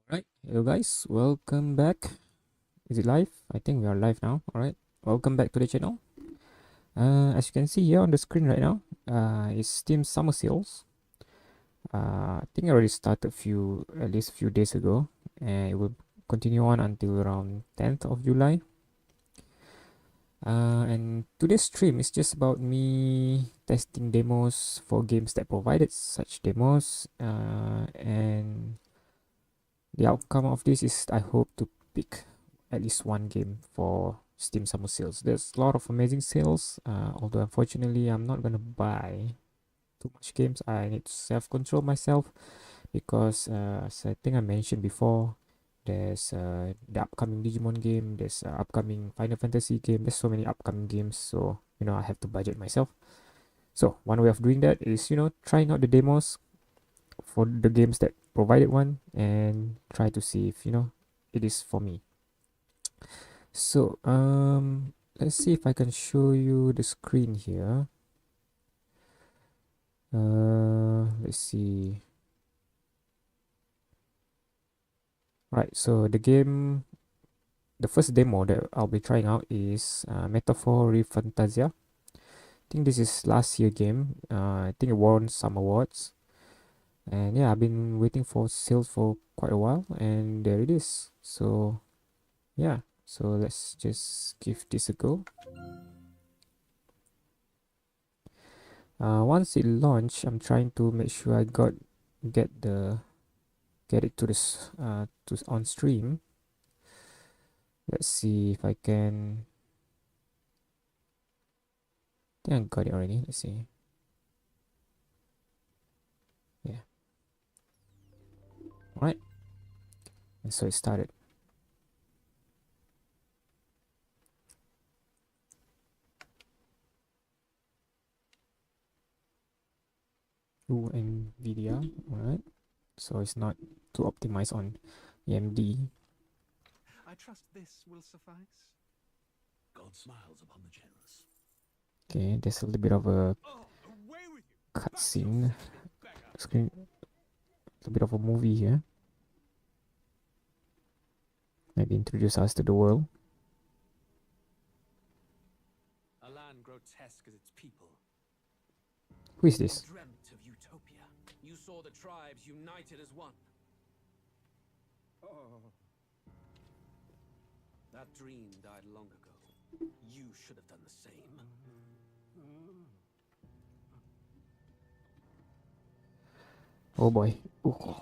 Right, hello guys, welcome back. Is it live? I think we are live now. All right, welcome back to the channel. As you can see here on the screen right now, it's Steam Summer Sales. I think I already started at least a few days ago, and it will continue on until around 10th of July. And today's stream is just about me testing demos for games that provided such demos, and the outcome of this is I hope to pick at least one game for Steam Summer Sales. There's a lot of amazing sales, although unfortunately I'm not gonna buy too much games. I need to self-control myself because, as I think I mentioned before, there's the upcoming Digimon game, there's upcoming Final Fantasy game. There's so many upcoming games, so I have to budget myself. So one way of doing that is trying out the demos for the games that provided one and try to see if it is for me. So let's see if I can show you the screen here. Let's see. Right, so the first demo that I'll be trying out is Metaphor ReFantazia. I think this is last year game. I think it won some awards. And yeah, I've been waiting for sales for quite a while, and there it is. So yeah, so let's just give this a go. Once it launched, I'm trying to make sure I get it to this to on stream. Let's see if I can. I think I got it already. Let's see. Yeah. All right. And so it started. Ooh, NVIDIA. All right. So it's not too optimized on AMD. I trust this will suffice. God smiles upon the generous. Okay, there's a little bit of a cutscene screen. A bit of a movie here. Maybe introduce us to the world. A land grotesque as its people. Who is this? You dreamt of utopia. You saw the tribes united as one. Oh. That dream died long ago. You should have done the same. Oh boy. Ooh.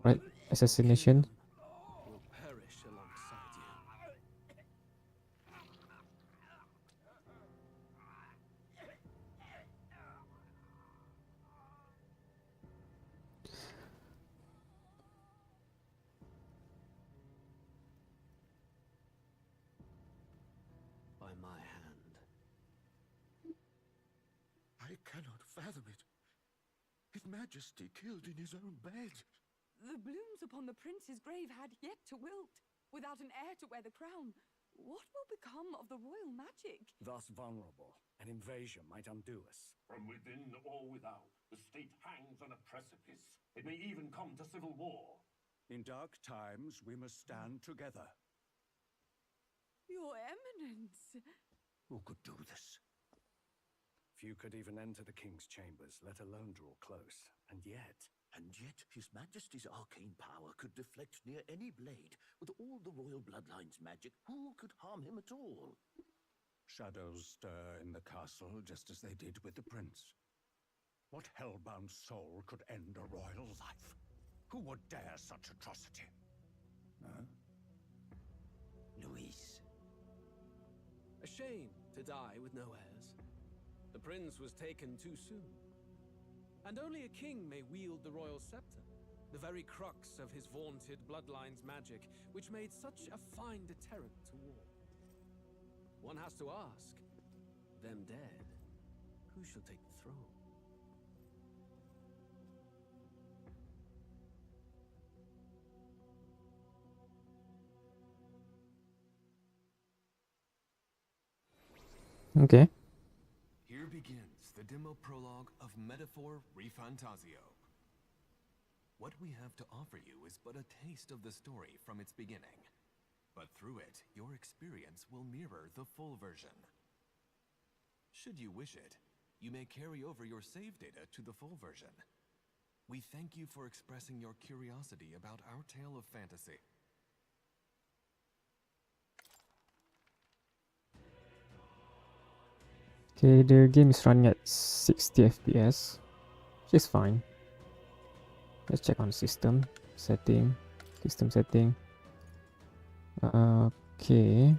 Right, assassination. Will perish alongside you. By my hand. I cannot fathom it. His Majesty killed in his own bed. The blooms upon the prince's grave had yet to wilt. Without an heir to wear the crown, what will become of the royal magic? Thus vulnerable, an invasion might undo us. From within or without, the state hangs on a precipice. It may even come to civil war. In dark times, we must stand together. Your Eminence! Who could do this? Few could even enter the king's chambers, let alone draw close. And yet His Majesty's arcane power could deflect near any blade. With all the royal bloodline's magic, who could harm him at all? shadows stir in the castle just as they did with the prince. What hellbound soul could end a royal life? Who would dare such atrocity? Huh? Luis. A shame to die with no heirs. The prince was taken too soon. And only a king may wield the royal scepter, the very crux of his vaunted bloodline's magic, which made such a fine deterrent to war. One has to ask, them dead, who shall take the throne? Okay. Here begins the demo prologue of Metaphor ReFantazio. What we have to offer you is but a taste of the story from its beginning. But through it, your experience will mirror the full version. Should you wish it, you may carry over your save data to the full version. We thank you for expressing your curiosity about our tale of fantasy. Okay, the game is running at 60 FPS, which is fine. Let's check on system setting. Okay.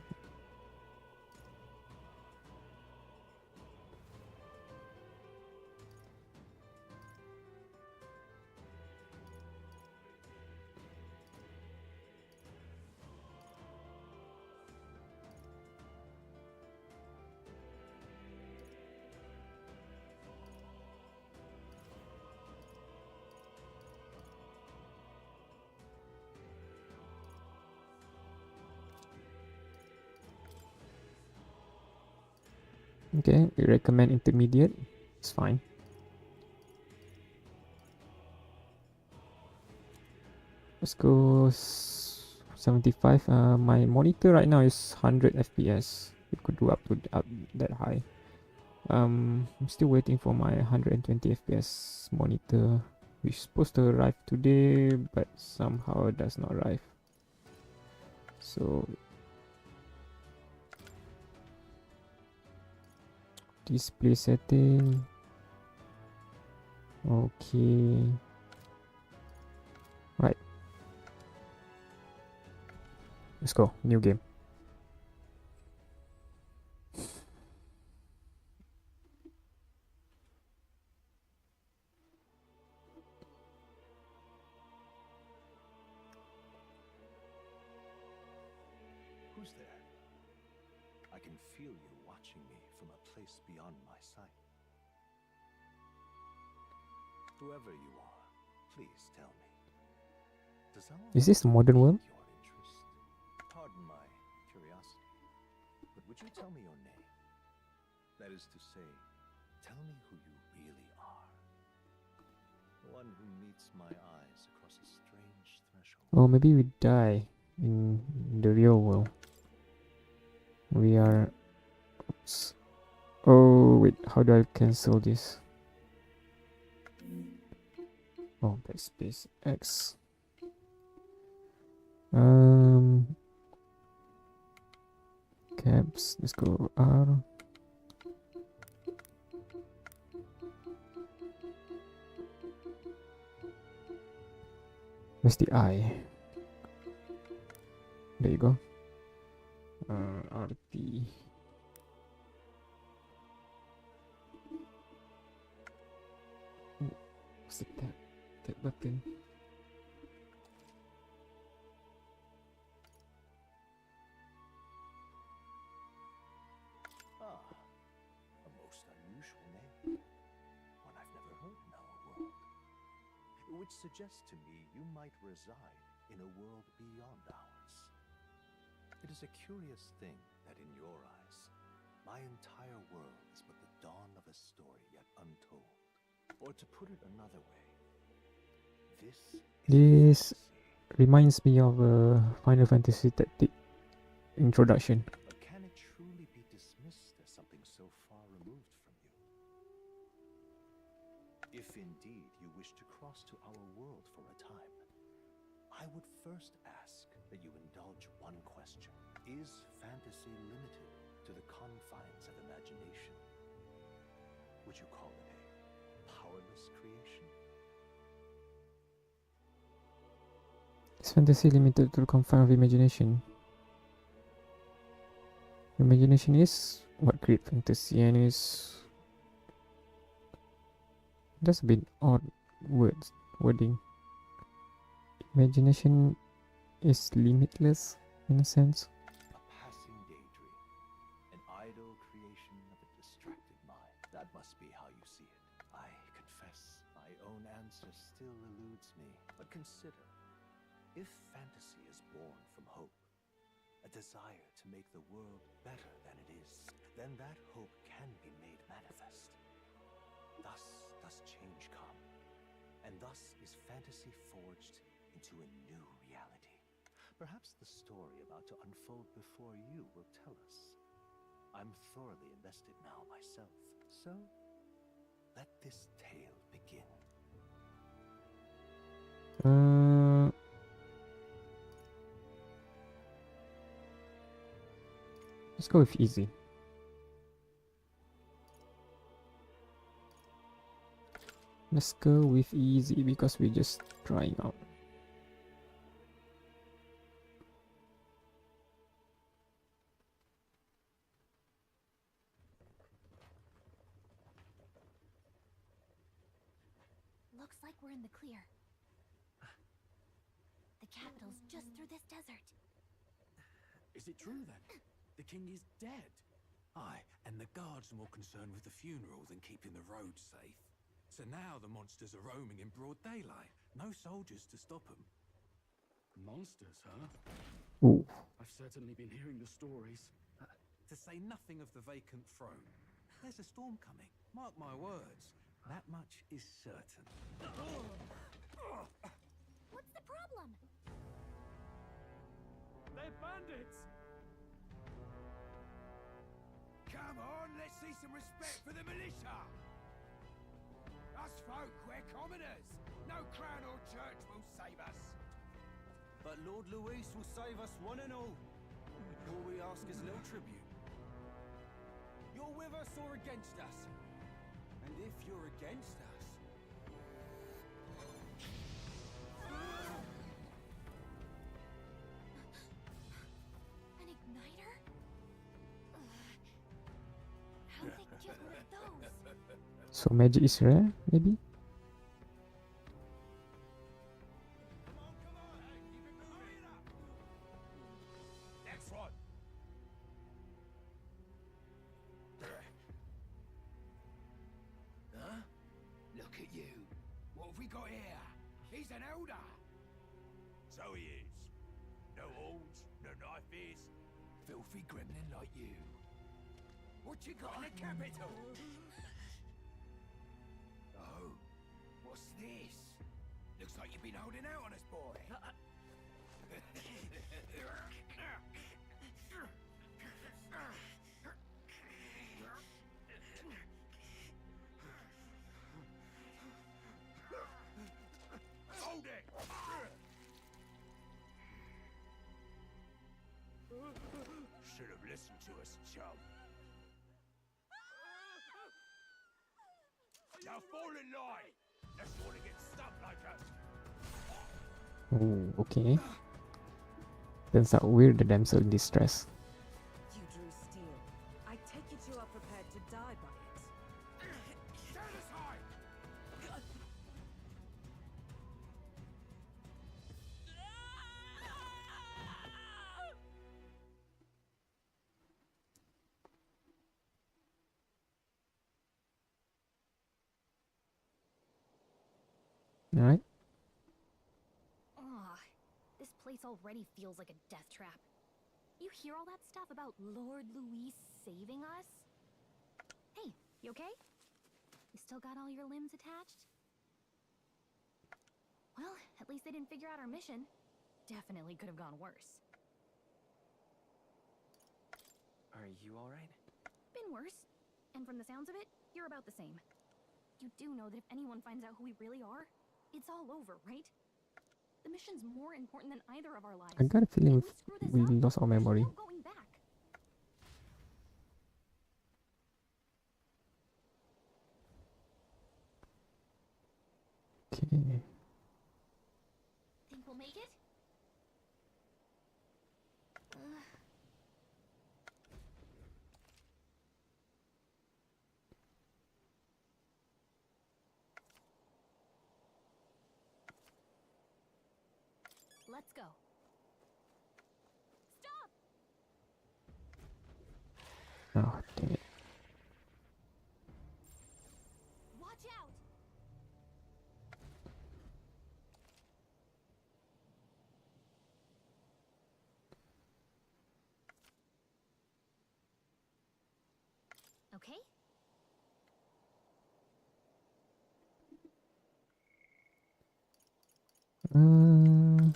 Okay, we recommend intermediate. It's fine. Let's go 75. My monitor right now is 100 FPS. It could go up that high. I'm still waiting for my 120 FPS monitor, which is supposed to arrive today, but somehow it does not arrive. So display setting. Okay. Right. Let's go. New game. Who's there? I can feel you watching me from a place beyond my sight. Whoever you are, please tell me. Does our Is this a modern world? pique your interest? Pardon my curiosity, but would you tell me your name? That is to say, tell me who you really are. One who meets my eyes across a strange threshold. Oh, maybe we die in the real world. We are... Oops. Oh, wait. How do I cancel this? Oh, backspace X. Caps. Let's go R. Where's the I? There you go. RT. Oh, what's the tab? Tab button. Ah, a most unusual name. One I've never heard in our world. Which suggests to me you might reside in a world beyond ours. It is a curious thing that in your eyes, my entire world is but the dawn of a story yet untold. Or to put it another way, this This fantasy. reminds me of a Final Fantasy Tactic introduction. But can it truly be dismissed as something so far removed from you? If indeed you wish to cross to our world for a time, I would first ask that you indulge one question. Is fantasy limited to the confines of imagination? Would you call it a powerless creation? Is fantasy limited to the confine of imagination? Imagination is what create fantasy, and is... That's a bit odd wording. Imagination is limitless in a sense. A passing daydream, an idle creation of a distracted mind. That must be how you see it. I confess, my own answer still eludes me. But consider, if fantasy is born from hope, a desire to make the world better than it is, then that hope can be made manifest. Thus does change come. And thus is fantasy forged into a new reality. Perhaps the story about to unfold before you will tell us. I'm thoroughly invested now myself, so let this tale begin. Let's go with easy. Let's go with easy because we're just trying out. Looks like we're in the clear. The capital's just through this desert. Is it true then? The king is dead? Aye, and the guards are more concerned with the funeral than keeping the roads safe. So now the monsters are roaming in broad daylight. No soldiers to stop them. Monsters, huh? Ooh. I've certainly been hearing the stories. To say nothing of the vacant throne. There's a storm coming. Mark my words. That much is certain. What's the problem? They're bandits! Come on, let's see some respect for the militia! Us folk, we're commoners! No crown or church will save us! But Lord Luis will save us one and all. All we ask is a little tribute. You're with us or against us? And if you're against us... An igniter? How'd they get rid of those? So magic is rare, maybe? Next one! Huh? Look at you! What have we got here? He's an elder! So he is. No horns, no knife. Filthy gremlin like you. What you got in the capital? Oh, what's this? Looks like you've been holding out on us, boy. Hold it! Should have listened to us, chum. Now fall in line! Unless you want to get stuck like us. Oh, okay. Turns out we're the damsel in distress. You drew steel. I take it you are prepared to die by it. Stand aside! Alright. Ugh, this place already feels like a death trap. You hear all that stuff about Lord Luis saving us? Hey, you okay? You still got all your limbs attached? Well, at least they didn't figure out our mission. Definitely could have gone worse. Are you alright? Been worse. And from the sounds of it, you're about the same. You do know that if anyone finds out who we really are, it's all over, right? The mission's more important than either of our lives. I got a feeling If we screw this we up, lost our there's memory. no going back. Okay. Think we'll make it? Let's go. Stop! Oh, dang it. Watch out! Okay. Uh,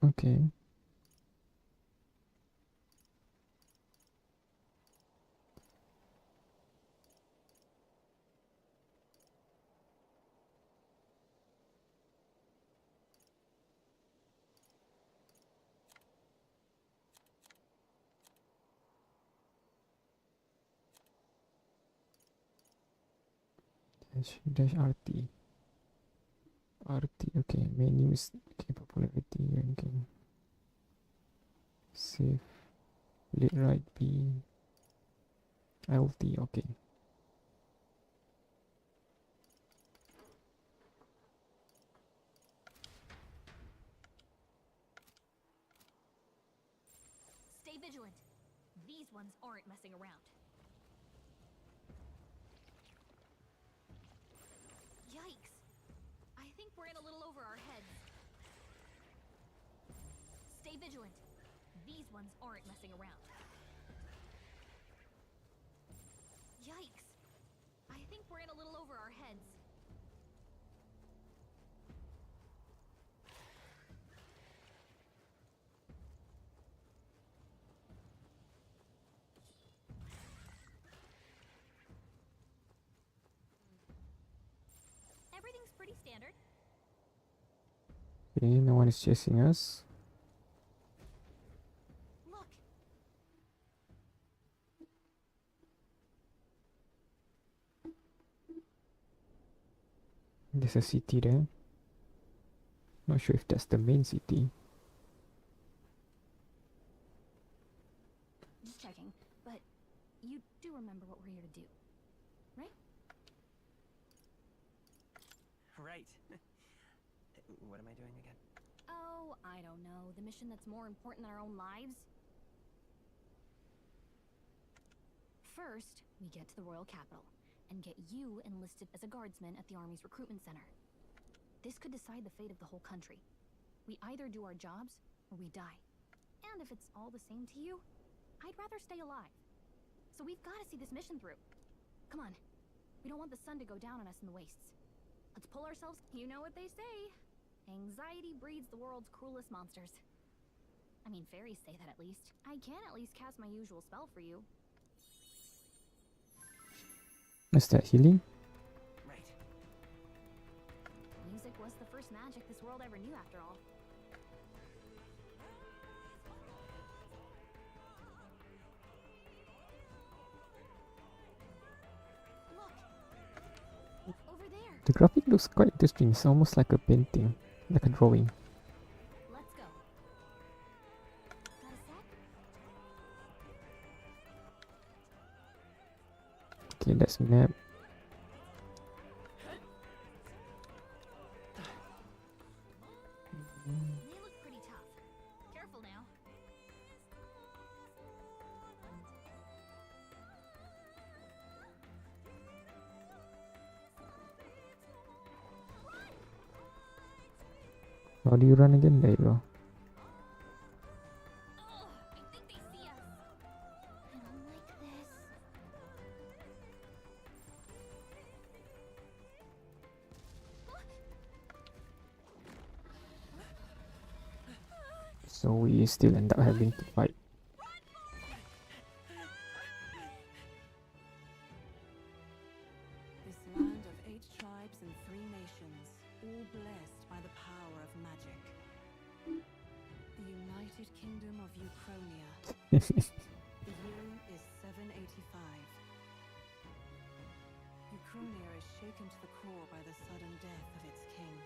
okay. Dash RT. RT, okay. Menus, okay. Popularity, ranking. Save. Late right B. LT, okay. Stay vigilant. These ones aren't messing around. Yikes! I think we're in a little over our heads. Stay vigilant. These ones aren't messing around. Yikes! I think we're in a little over our heads. Everything's pretty standard. Okay, no one is chasing us. Look! There's a city there. Not sure if that's the main city. Just checking, but you do remember what we're here to do, right? Right. What am I doing again? Oh, I don't know. The mission that's more important than our own lives? First, we get to the royal capital and get you enlisted as a guardsman at the army's recruitment center. This could decide the fate of the whole country. We either do our jobs or we die. And if it's all the same to you, I'd rather stay alive. So we've got to see this mission through. Come on. We don't want the sun to go down on us in the wastes. Let's pull ourselves. You know what they say. Anxiety breeds the world's cruelest monsters. I mean, fairies say that at least. I can at least cast my usual spell for you. Is that healing? Right. Music was the first magic this world ever knew, after all. Look! Over there! The graphic looks quite interesting. It's almost like a painting, like a drawing. Let's go. Got a sec? Okay, that's map. They look pretty tough. Careful now. How do you run again? There you go. Oh, I think they see us. I don't like this. So we still end up having to fight. This land of 8 tribes and 3 nations, all blessed by the power of magic. The United Kingdom of Uchronia. The year is 785. Uchronia is shaken to the core by the sudden death of its king.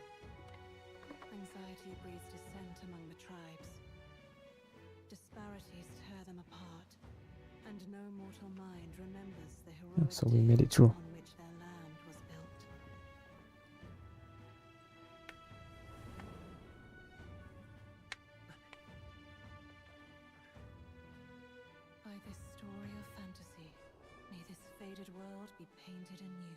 Anxiety breeds dissent among the tribes. Disparities tear them apart, and no mortal mind remembers the heroic So we made it through. on which their land was built. By this story of fantasy, may this faded world be painted anew.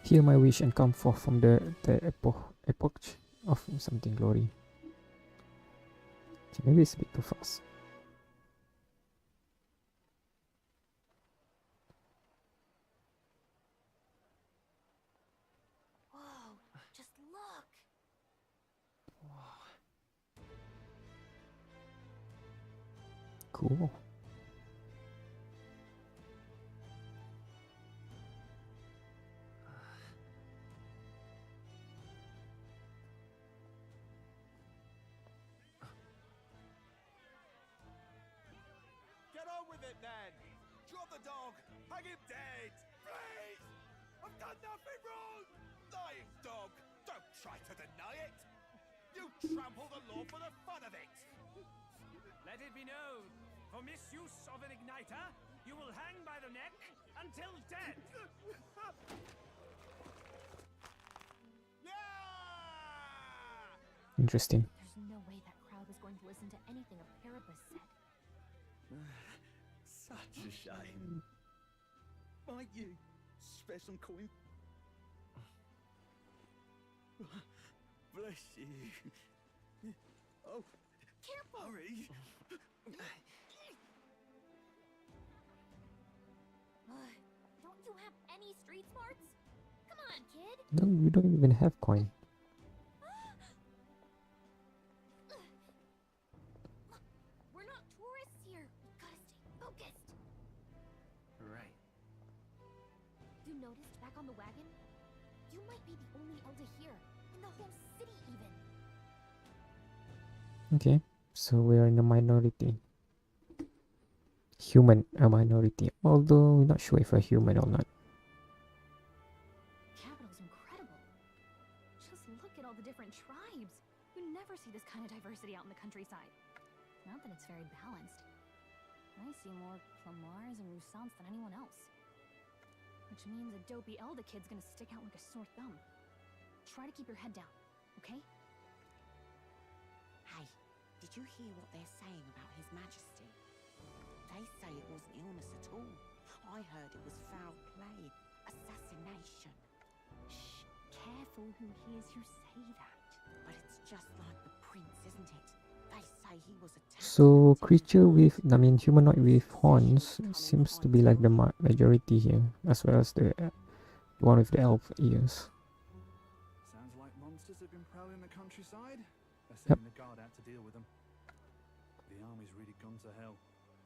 Hear my wish and come forth from the epoch of something glory. Okay, maybe it's a bit too fast. Whoa, just look. Cool. Get on with it then! Drop the dog! Hang him dead! Please! I've done nothing wrong! Lying dog! Don't try to deny it! You trample the law for the fun of it! Let it be known, for misuse of an igniter, you will hang by the neck until dead. Interesting. There's no way that crowd was going to listen to anything a Paribus said. Such a shame. Might you spare some coin? Bless you. Oh, careful! Hurry! Don't you have any street smarts? Come on, kid! No, we don't even have coin. We're not tourists here. We gotta stay focused. Right. You noticed back on the wagon? You might be the only elder here, in the whole city even. Okay, so we are in a minority. Human, a minority. Although we're not sure if we're human or not. Capital's incredible. Just look at all the different tribes. You never see this kind of diversity out in the countryside. Not that it's very balanced. I see more Plamars and Roussants than anyone else. Which means a dopey elder kid's gonna stick out like a sore thumb. Try to keep your head down, okay? Hey, did you hear what they're saying about His Majesty? They say it wasn't illness at all. I heard it was foul play, assassination. Shh, careful who hears you say that. But it's just like the prince, isn't it? They say he was attacked. So creature with, I mean humanoid with horns seems to be like the majority here, as well as the one with the elf ears. Sounds like monsters have been prowling the countryside. They're Yep. sending the guard out to deal with them. The army's really gone to hell.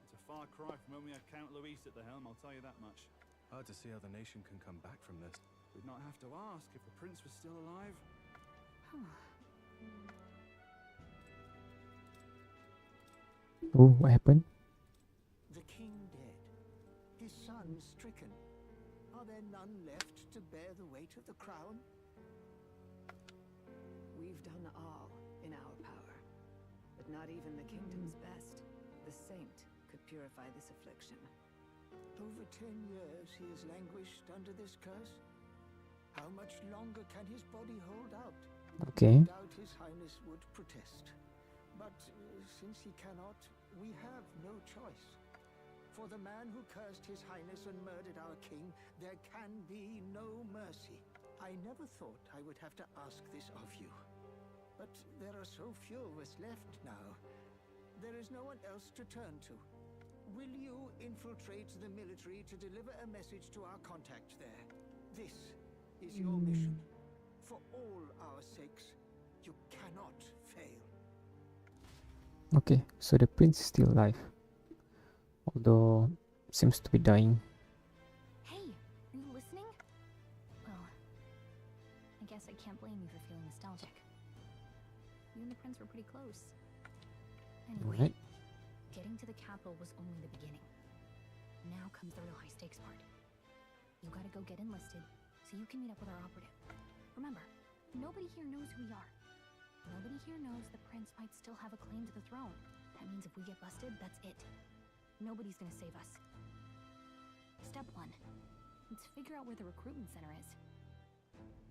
It's a far cry from when we had Count Luis at the helm, I'll tell you that much. Hard to see how the nation can come back from this. We'd not have to ask if the prince was still alive. Oh, what happened? The king dead, his son stricken. Are there none left to bear the weight of the crown? We've done all in our power, but not even the kingdom's best, the saint, could purify this affliction. Over 10 years he has languished under this curse. How much longer can his body hold out? Okay. I doubt his highness would protest. But since he cannot, we have no choice. For the man who cursed his highness and murdered our king, there can be no mercy. I never thought I would have to ask this of you. But there are so few of us left now. There is no one else to turn to. Will you infiltrate the military to deliver a message to our contact there? This is your mission. For all our sakes, you cannot fail. Okay, so the prince is still alive, although seems to be dying. Hey, are you listening? Well, I guess I can't blame you for feeling nostalgic. You and the prince were pretty close. Anyway, Right. getting to the capital was only the beginning. Now comes the real high-stakes part. You gotta go get enlisted, so you can meet up with our operative. Remember, nobody here knows who we are. Nobody here knows the prince might still have a claim to the throne. That means if we get busted, that's it. Nobody's gonna save us. Step 1. Let's figure out where the recruitment center is.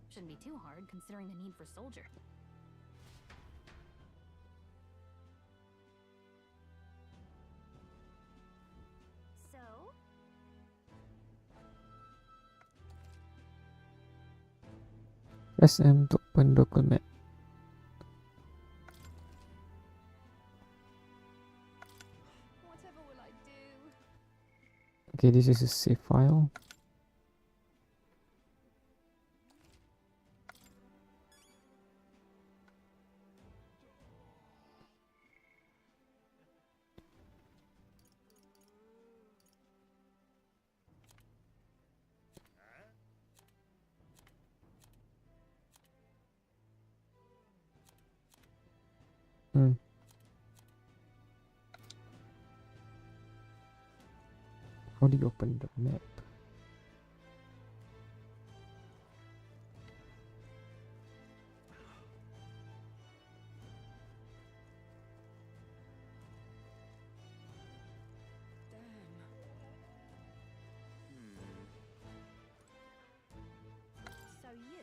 Shouldn't be too hard, considering the need for soldier. So? Press M to open local map. Whatever will I do? Okay, this is a save file. How do you open the map? So you.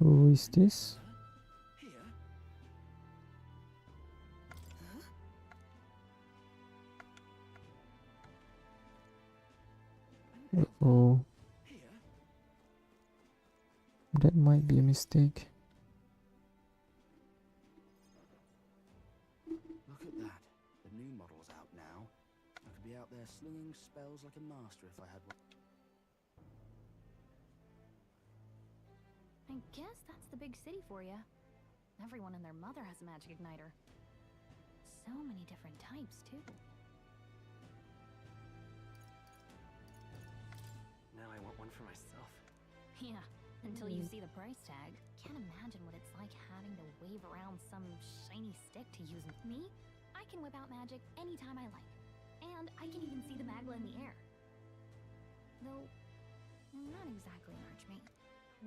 Who is this? Oh, that might be a mistake. Look at that. The new model's out now. I could be out there slinging spells like a master if I had one. I guess that's the big city for you. Everyone and their mother has a magic igniter. So many different types, too. Now I want one for myself. Yeah, until you see the price tag. Can't imagine what it's like having to wave around some shiny stick to use. Me? I can whip out magic anytime I like. And I can even see the magla in the air. Though, I'm not exactly an archmage.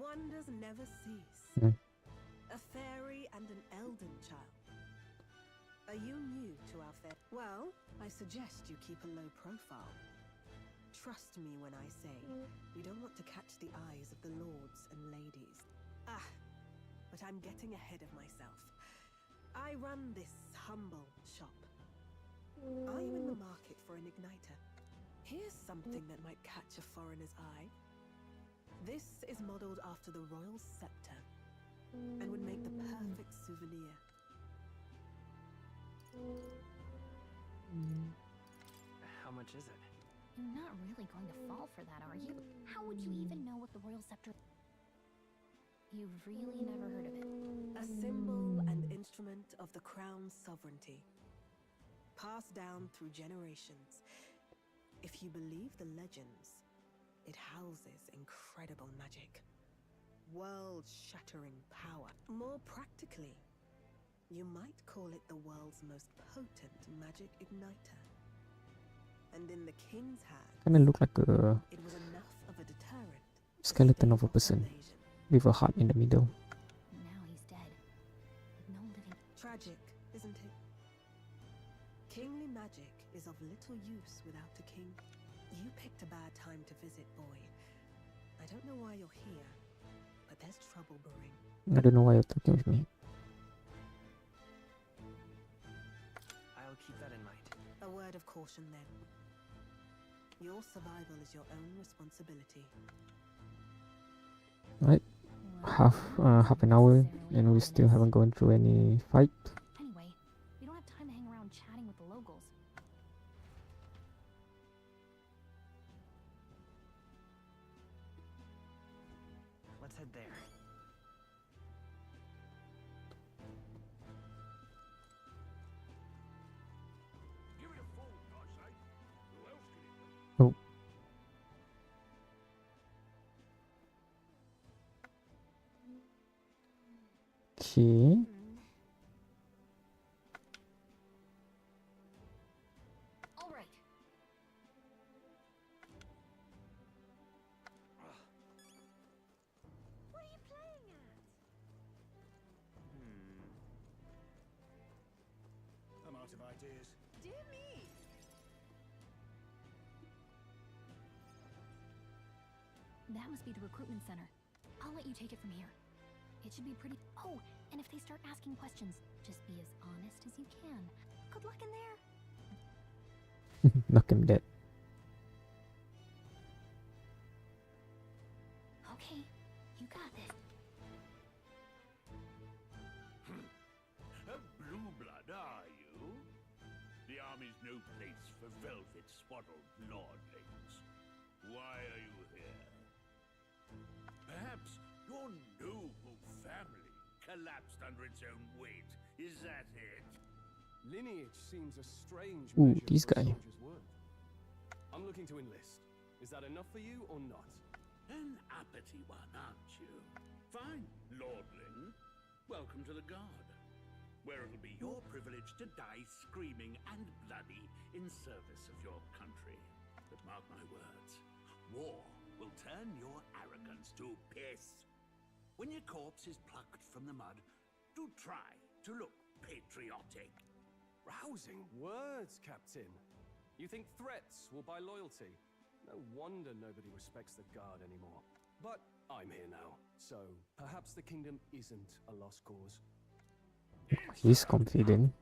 Wonders never cease. A fairy and an elden child. Are you new to our fair? Well, I suggest you keep a low profile. Trust me when I say we don't want to catch the eyes of the lords and ladies. Ah, but I'm getting ahead of myself. I run this humble shop. Are you in the market for an igniter? Here's something that might catch a foreigner's eye. This is modeled after the royal scepter and would make the perfect souvenir. How much is it? You're not really going to fall for that, are you? How would you even know what the royal scepter... You've really never heard of it? A symbol and instrument of the crown's sovereignty, passed down through generations. If you believe the legends, it houses incredible magic, world-shattering power. More practically, you might call it the world's most potent magic igniter. And in the king's hands, Kinda look like a it was enough of a deterrent. skeleton of a person with a heart in the middle. Now he's dead. But no living... Tragic, isn't it? Kingly magic is of little use without a king. You picked a bad time to visit, boy. I don't know why you're here, but there's trouble brewing. I don't know why you're talking with me. I'll keep that in mind. A word of caution then. Your survival is your own responsibility. Right, half an hour and we still haven't gone through any fight. Anyway, we don't have time to hang around chatting with the locals. Let's head there. Give it a full, God's sake. Who else can it be? Oh. Okay. All right. What are you playing at? dears. Dear me! That must be the recruitment center. I'll let you take it from here. It should be pretty. Oh, and if they start asking questions, just be as honest as you can. Good luck in there. Knock him dead. Okay, you got this. A blue blood, are you? The army's no place for velvet-swaddled lordlings. Why are you here? Perhaps your noble family collapsed under its own weight. Is that it? Lineage seems a strange Ooh, measure this for a guy. soldier's worth. I'm looking to enlist. Is that enough for you or not? An uppity one, aren't you? Fine, lordling. Welcome to the Guard, where it'll be your privilege to die screaming and bloody in service of your country. But mark my words, war will turn your arrogance to piss. When your corpse is plucked from the mud, do try to look patriotic. Rousing words, Captain. You think threats will buy loyalty? No wonder nobody respects the Guard anymore. But I'm here now, so perhaps the kingdom isn't a lost cause. He's confident.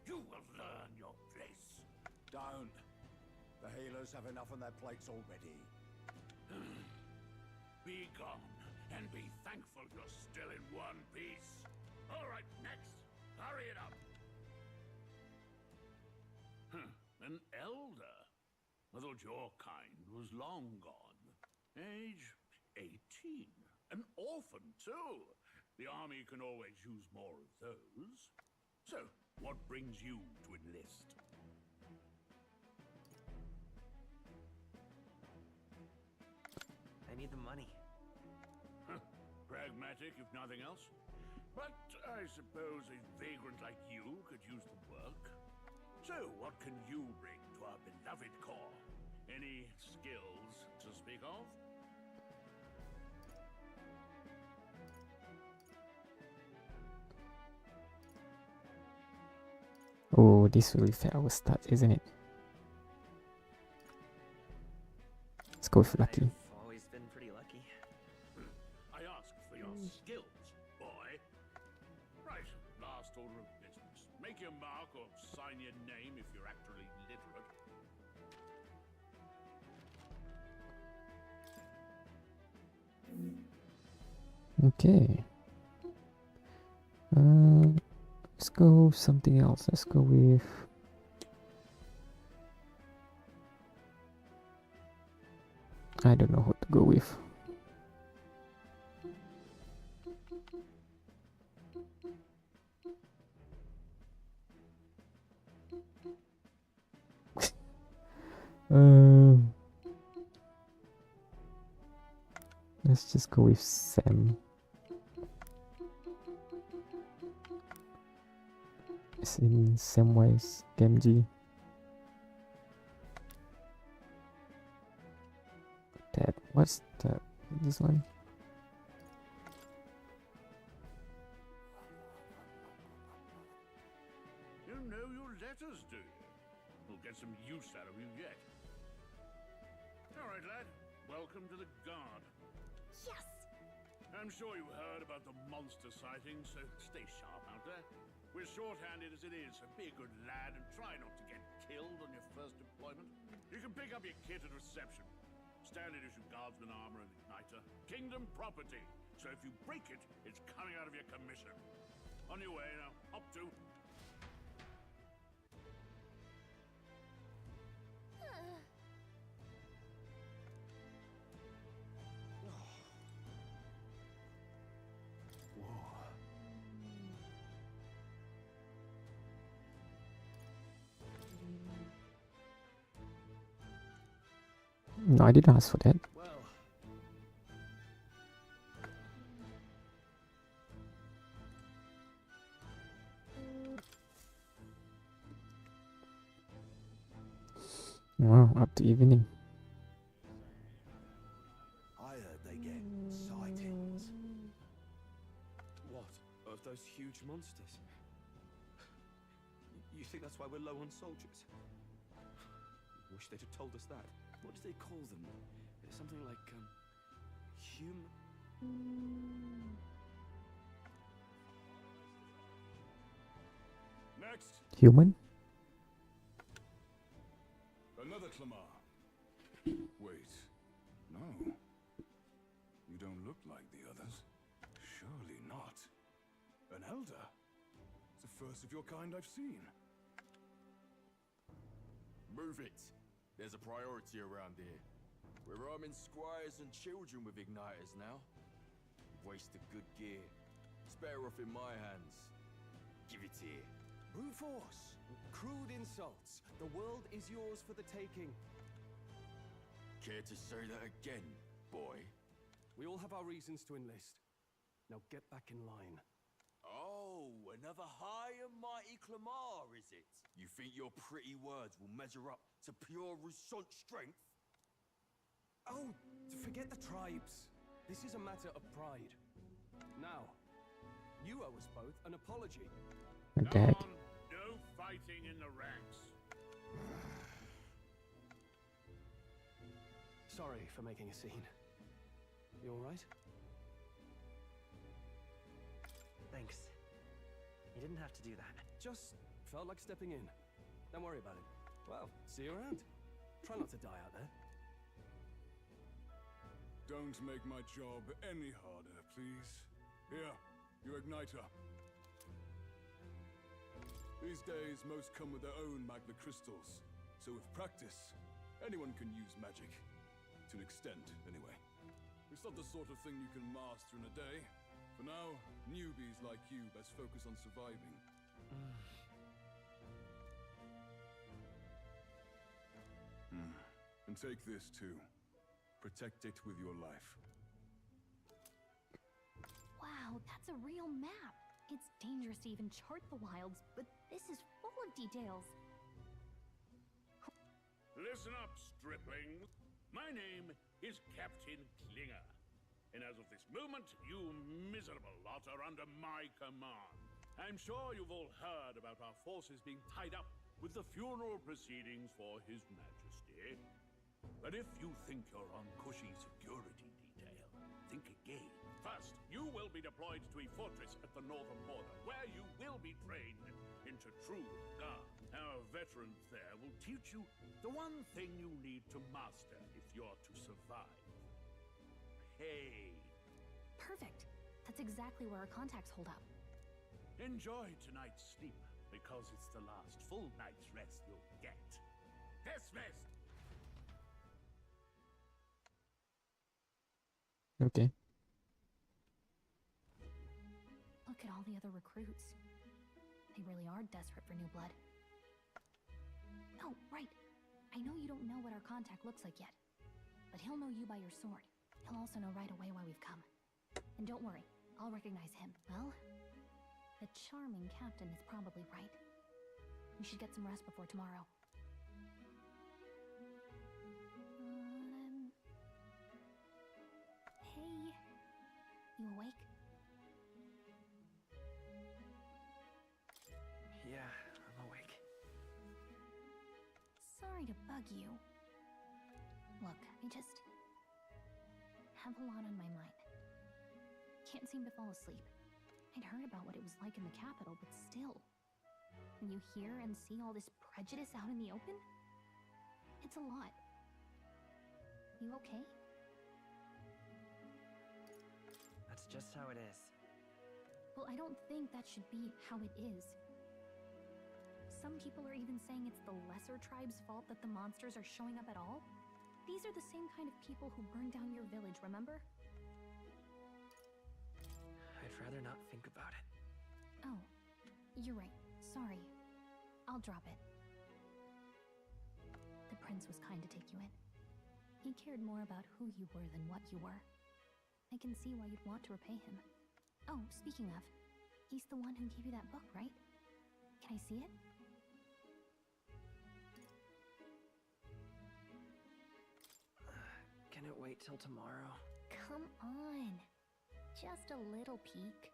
You will learn your place. Don't. The healers have enough on their plates already. Be gone, and be thankful you're still in one piece. All right, next. Hurry it up. An elder? I thought your kind was long gone. Age 18. An orphan, too. The army can always use more of those. So, what brings you to enlist? I need the money. Pragmatic, if nothing else. But I suppose a vagrant like you could use the work. So, what can you bring to our beloved corps? Any skills to speak of? Oh, this will affect our stats, isn't it? Let's go with lucky. I've always been pretty lucky. I asked for your skills, boy. Right, last order of business. Make your mark or sign your name if you're actually literate. Okay. Let's go with something else. Let's go with I don't know what to go with. Let's just go with Sam. It's in Samwise Gamgee. That what's that? This one? You know your letters, do you? We'll get some use out of you yet. All right, lad. Welcome to the Guard. Yes! I'm sure you heard about the monster sightings, so stay sharp out there. We're short-handed as it is, so be a good lad and try not to get killed on your first deployment. You can pick up your kit at reception. Standard issue guardsman armor and igniter. Kingdom property. So if you break it, it's coming out of your commission. On your way now. Up to. No, I didn't ask for that. Wow, up to evening. I heard they get sightings. What? Of those huge monsters? You think that's why we're low on soldiers. Wish they'd have told us that. What do they call them? Something like, Next, Human? another Clamar. Wait, no. You don't look like the others. Surely not. An elder? It's the first of your kind I've seen. Move it. There's a priority around here. We're arming squires and children with igniters now. Waste of good gear. It's better off in my hands. Give it here. Brute force. Crude insults. The world is yours for the taking. Care to say that again, boy? We all have our reasons to enlist. Now get back in line. Oh, another high and mighty Clamar, is it? You think your pretty words will measure up to pure Rousseau strength? Oh, forget the tribes. This is a matter of pride. Now, you owe us both an apology. What the heck? No fighting in the ranks. Sorry for making a scene. You all right? Thanks. You didn't have to do that. Just felt like stepping in. Don't worry about it. Well, see you around. Try not to die out there. Don't make my job any harder, please. Here, your igniter. These days, most come with their own magna crystals. So with practice, anyone can use magic. To an extent, anyway. It's not the sort of thing you can master in a day. For now, newbies like you best focus on surviving. And take this too. Protect it with your life. Wow, that's a real map. It's dangerous to even chart the wilds, but this is full of details. Listen up, striplings. My name is Captain Klinger. And as of this moment, you miserable lot are under my command. I'm sure you've all heard about our forces being tied up with the funeral proceedings for His Majesty. But if you think you're on cushy security detail, think again. First, you will be deployed to a fortress at the northern border, where you will be trained into true guard. Our veterans there will teach you the one thing you need to master if you're to survive. Hey. Perfect. That's exactly where our contacts hold up. Enjoy tonight's sleep, because it's the last full night's rest you'll get. Dismissed! Okay. Look at all the other recruits. They really are desperate for new blood. Oh, right. I know you don't know what our contact looks like yet, but he'll know you by your sword. He'll also know right away why we've come. And don't worry, I'll recognize him. Well, the charming captain is probably right. We should get some rest before tomorrow. Hey, you awake? Yeah, I'm awake. Sorry to bug you. Look, I just have a lot on my mind. Can't seem to fall asleep. I'd heard about what it was like in the capital, but still. When you hear and see all this prejudice out in the open, it's a lot. You okay? That's just how it is. Well, I don't think that should be how it is. Some people are even saying it's the lesser tribe's fault that the monsters are showing up at all. These are the same kind of people who burned down your village, remember? I'd rather not think about it. Oh, you're right. Sorry. I'll drop it. The prince was kind to take you in. He cared more about who you were than what you were. I can see why you'd want to repay him. Oh, speaking of, he's the one who gave you that book, right? Can I see it? Can it wait till tomorrow? Come on. Just a little peek.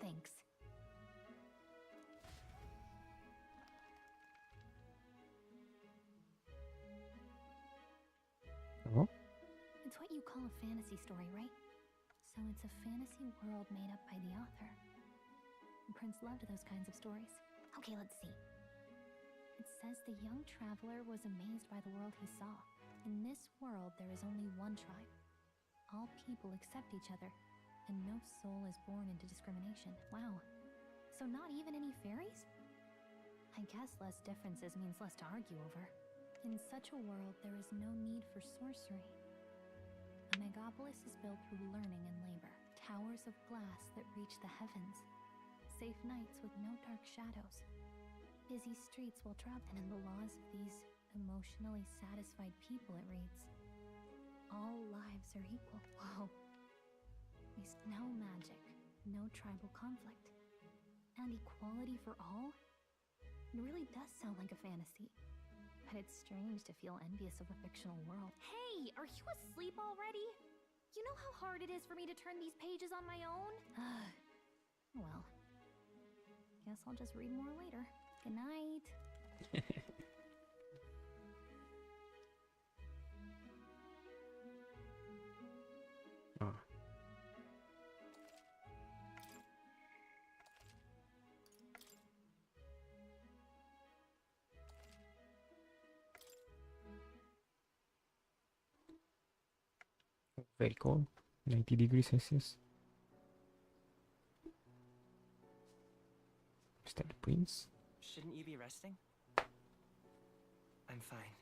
Thanks. Oh? It's what you call a fantasy story, right? So it's a fantasy world made up by the author. The prince loved those kinds of stories. Okay, let's see. It says the young traveler was amazed by the world he saw. In this world, there is only one tribe. All people accept each other, and no soul is born into discrimination. Wow. So not even any fairies? I guess less differences means less to argue over. In such a world, there is no need for sorcery. A megapolis is built through learning and labor. Towers of glass that reach the heavens. Safe nights with no dark shadows. Busy streets while traveling. And in the laws of these emotionally satisfied people, it reads, all lives are equal. Whoa. There's no magic, no tribal conflict, and equality for all? It really does sound like a fantasy. But it's strange to feel envious of a fictional world. Hey, are you asleep already? You know how hard it is for me to turn these pages on my own? Well, guess I'll just read more later. Good night. Oh. Very cold. 90 degrees Celsius. Is that the prince? Shouldn't you be resting? I'm fine.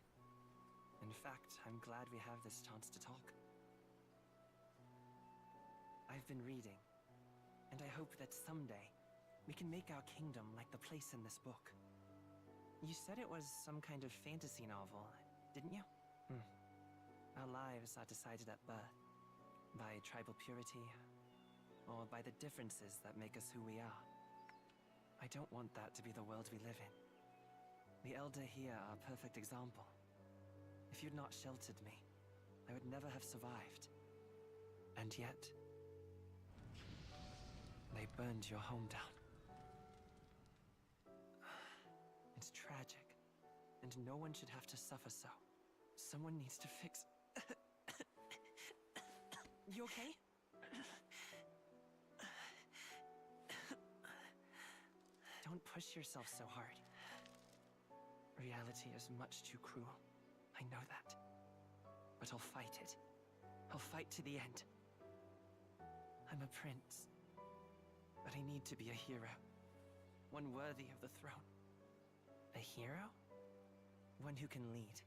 In fact, I'm glad we have this chance to talk. I've been reading, and I hope that someday we can make our kingdom like the place in this book. You said it was some kind of fantasy novel, didn't you? Our lives are decided at birth, by tribal purity, or by the differences that make us who we are. I don't want that to be the world we live in. The Elder here are a perfect example. If you'd not sheltered me, I would never have survived. And yet, they burned your home down. It's tragic, and no one should have to suffer so. Someone needs to fix... You okay? Don't push yourself so hard. Reality is much too cruel. I know that. But I'll fight it. I'll fight to the end. I'm a prince. But I need to be a hero. One worthy of the throne. A hero? One who can lead.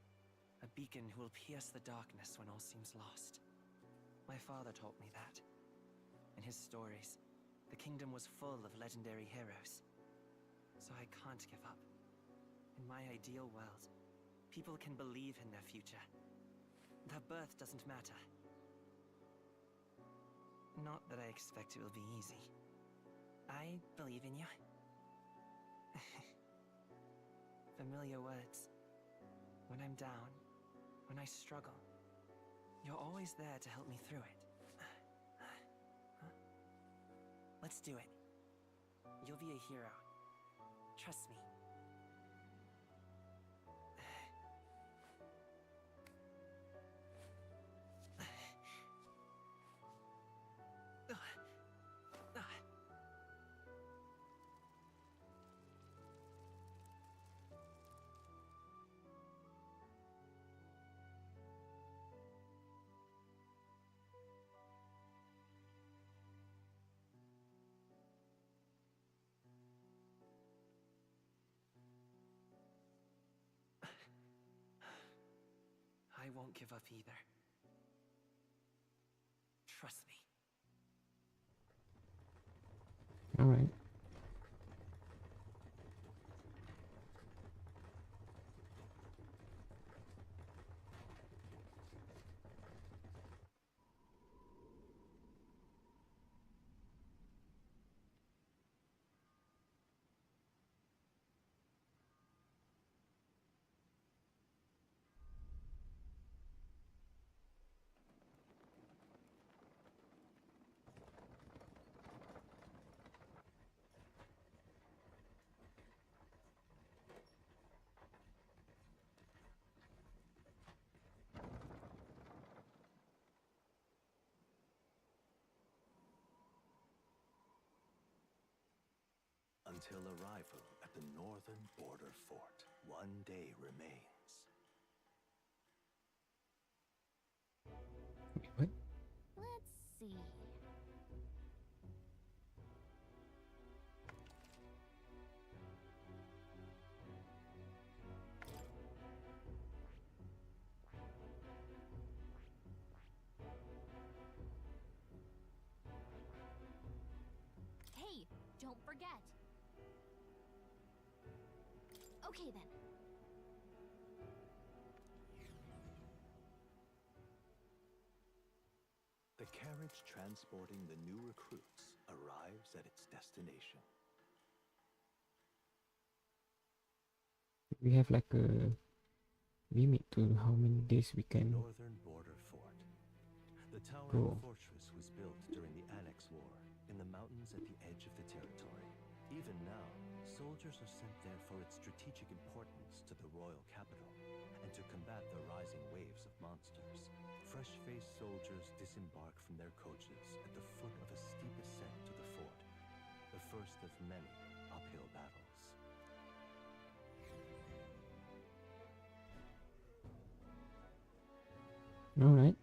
A beacon who will pierce the darkness when all seems lost. My father taught me that. In his stories, the kingdom was full of legendary heroes. So I can't give up. In my ideal world, people can believe in their future. Their birth doesn't matter. Not that I expect it will be easy. I believe in you. Familiar words. When I'm down, when I struggle, you're always there to help me through it. Let's do it. You'll be a hero. Trust me. I won't give up either. Trust me. All right. until arrival at the northern border fort. One day remains. What? Let's see. Hey, don't forget. Okay then. The carriage transporting the new recruits arrives at its destination. We have like a limit to how many days we can Northern border fort. The tower of go. the fortress was built during the Annex War in the mountains at the edge of the territory. Even now, soldiers are sent there for its strategic importance to the royal capital and to combat the rising waves of monsters. Fresh-faced soldiers disembark from their coaches at the foot of a steep ascent to the fort, the first of many uphill battles. All right.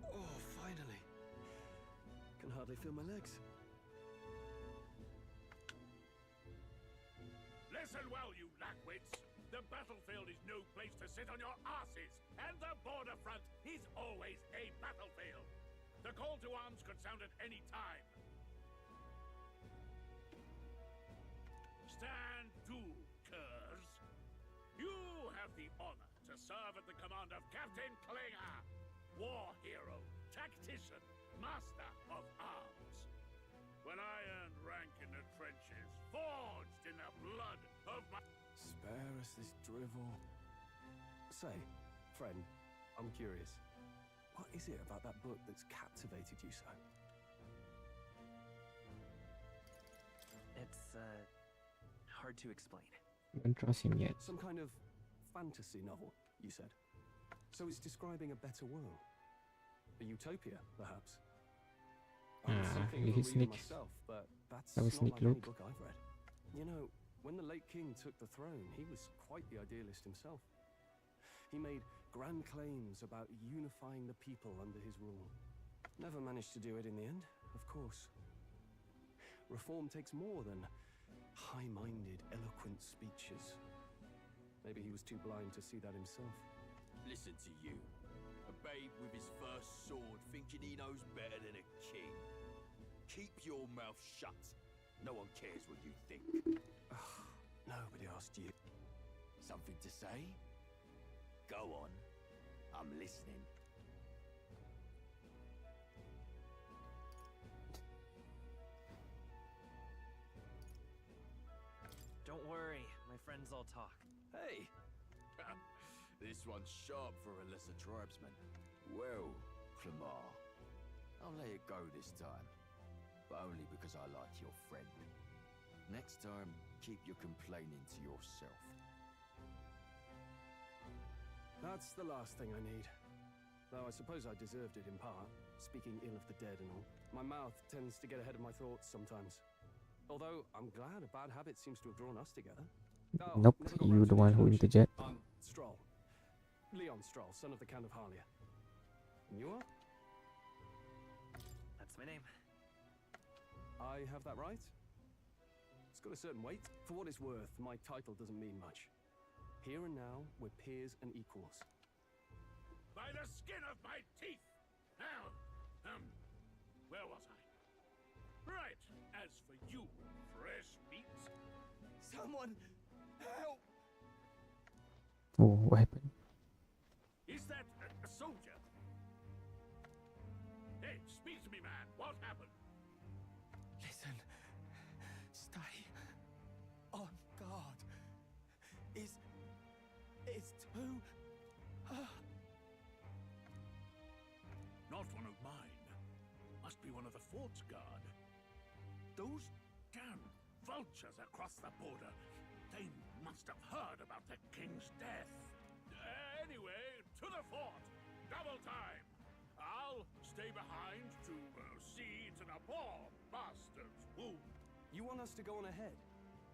Oh, finally. Can hardly feel my legs. Listen well, you lackwits. The battlefield is no place to sit on your asses, and the border front is always a battlefield. The call to arms could sound at any time. Stand to, curs. You have the honor to serve at the command of Captain Klinger, war hero, tactician, master of arms. When I earned rank in the trenches, forged in the blood of my... Spare us this drivel. Say, friend, I'm curious. What is it about that book that's captivated you so? It's, hard to explain. Don't trust him yet. Some kind of fantasy novel, you said. So it's describing a better world. A utopia, perhaps. I'm something of a reader sneak. myself, but that's That was not sneak like any look. book I've read. You know, when the late king took the throne, he was quite the idealist himself. He made grand claims about unifying the people under his rule. Never managed to do it in the end, of course. Reform takes more than high-minded, eloquent speeches. Maybe he was too blind to see that himself. Listen to you. A babe with his first sword thinking he knows better than a king. Keep your mouth shut. No one cares what you think. Nobody asked you. Something to say? Go on. I'm listening. Don't worry, my friends all talk. Hey! This one's sharp for a lesser tribesman. Well, Clemar, I'll let it go this time. But only because I like your friend. Next time, keep your complaining to yourself. That's the last thing I need. Though I suppose I deserved it in part, speaking ill of the dead and all. My mouth tends to get ahead of my thoughts sometimes. Although, I'm glad a bad habit seems to have drawn us together. Oh, Nope, never got you round the to one who introduction. interject. I'm Stroll. Leon Stroll, son of the Count of Harlia. And you are? That's my name. I have that right? It's got a certain weight. For what it's worth, my title doesn't mean much. Here and now, we're peers and equals. By the skin of my teeth! Now, where was I? Right, as for you, fresh meat... Someone help! Oh, what happened? Is that a soldier? Hey, speak to me, man. What happened? Listen. Stay on guard. It's too... Not one of mine. Must be one of the fort's guard. Those damn vultures across the border. They must have heard about the king's death. Anyway, to the fort. Double time. I'll I'll stay behind to see to the poor bastard's wound. You want us to go on ahead?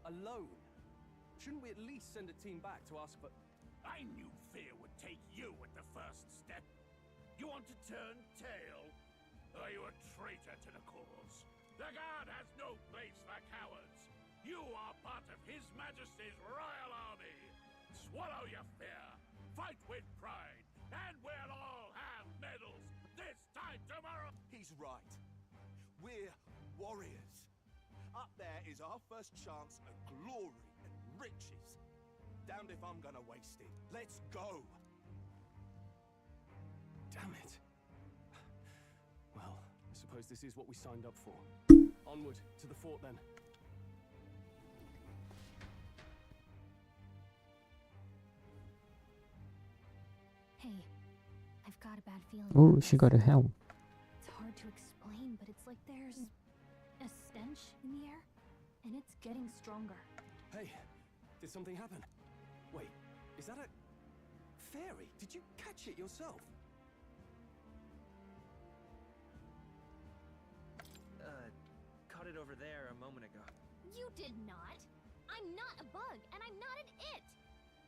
Alone? Shouldn't we at least send a team back to ask for... I knew fear would take you at the first step. You want to turn tail? Are you a traitor to the cause? The Guard has no place for cowards. You are part of His Majesty's Royal Army. Swallow your fear. Fight with pride. And we'll all have medals this time tomorrow. He's right. We're warriors. Up there is our first chance at glory and riches. Damned if I'm gonna waste it. Let's go! Damn it. Well, I suppose this is what we signed up for. Onward, to the fort then. Hey, I've got a bad feeling. Oh, she got a helm. It's hard to explain, but it's like there's a stench in the air, and it's getting stronger. Hey, did something happen? Wait, is that a... fairy? Did you catch it yourself? Caught it over there a moment ago. You did not! I'm not a bug, and I'm not an it!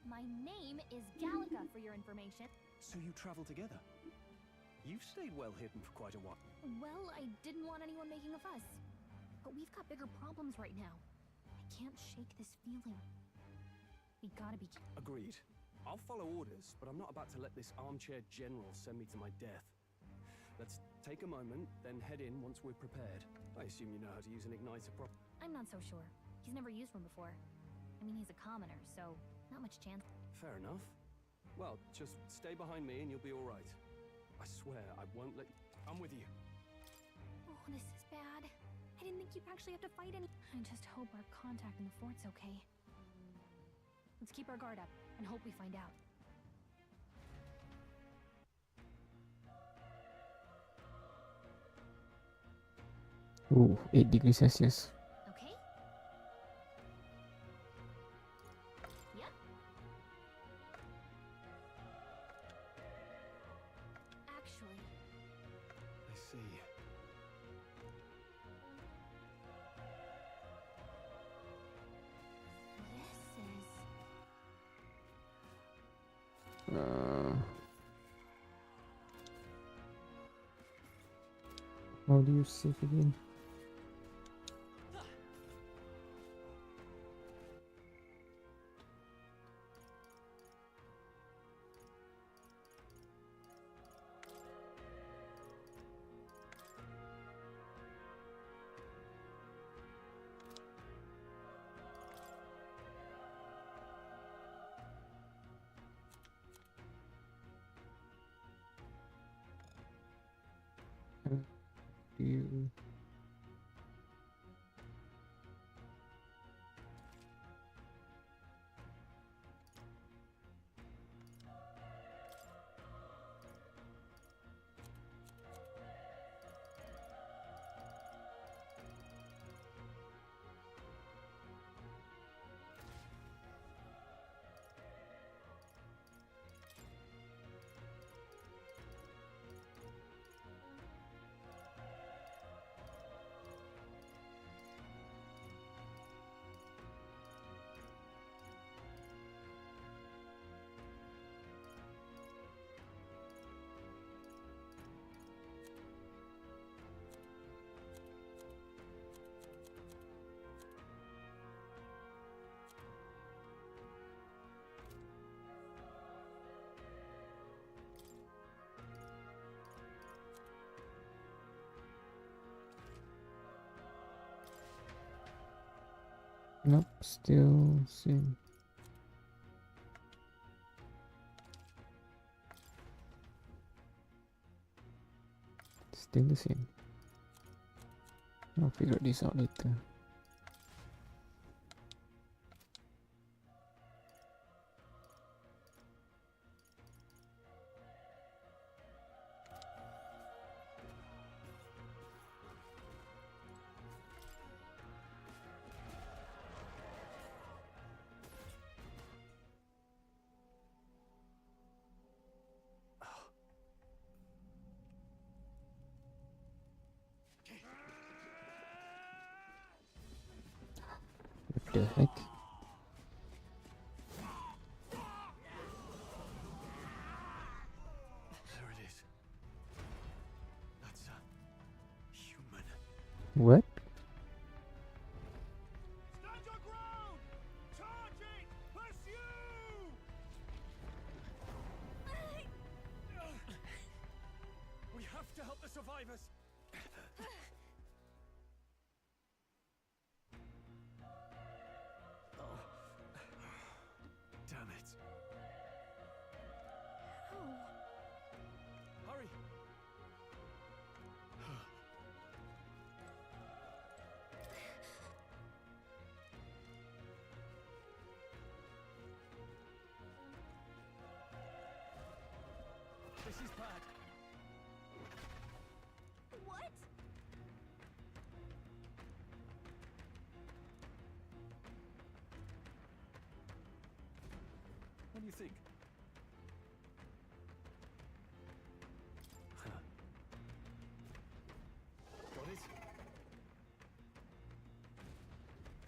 My name is Gallica, for your information. So you travel together? You've stayed well hidden for quite a while. Well, I didn't want anyone making a fuss. But we've got bigger problems right now. I can't shake this feeling. We gotta be... Agreed. I'll follow orders, but I'm not about to let this armchair general send me to my death. Let's take a moment, then head in once we're prepared. I assume you know how to use an igniter I'm not so sure. He's never used one before. I mean, he's a commoner, so not much chance. Fair enough. Well, just stay behind me and you'll be all right. I swear, I won't let... I'm with you. Oh, this is bad. I didn't think you'd actually have to fight any... I just hope our contact in the fort's okay. Let's keep our guard up and hope we find out. Ooh, 8 degrees Celsius. Okay? Yep. Actually... I see. This is... How do you save again? You... Nope, still same. Still the same. I'll figure this out later. the heck? There it is. That's a human. What? Stand your ground! Charging! Pursue! We have to help the survivors. Oh. Damn it. Hurry! This is bad. What? What do you think? Got it?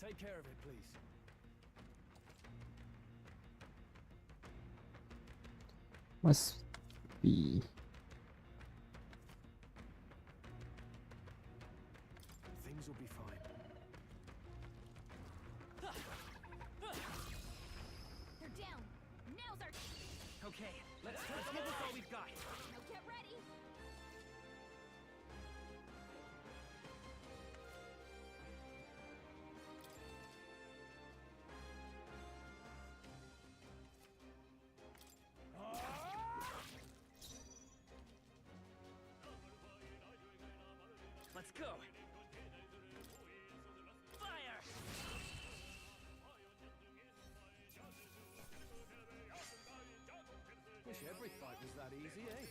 Take care of it, please. Must be. Things will be fine. They're down. Now's our. Okay, let's give this all we've got. Now get ready. Let's go. Fire! Wish every fight was that easy, eh?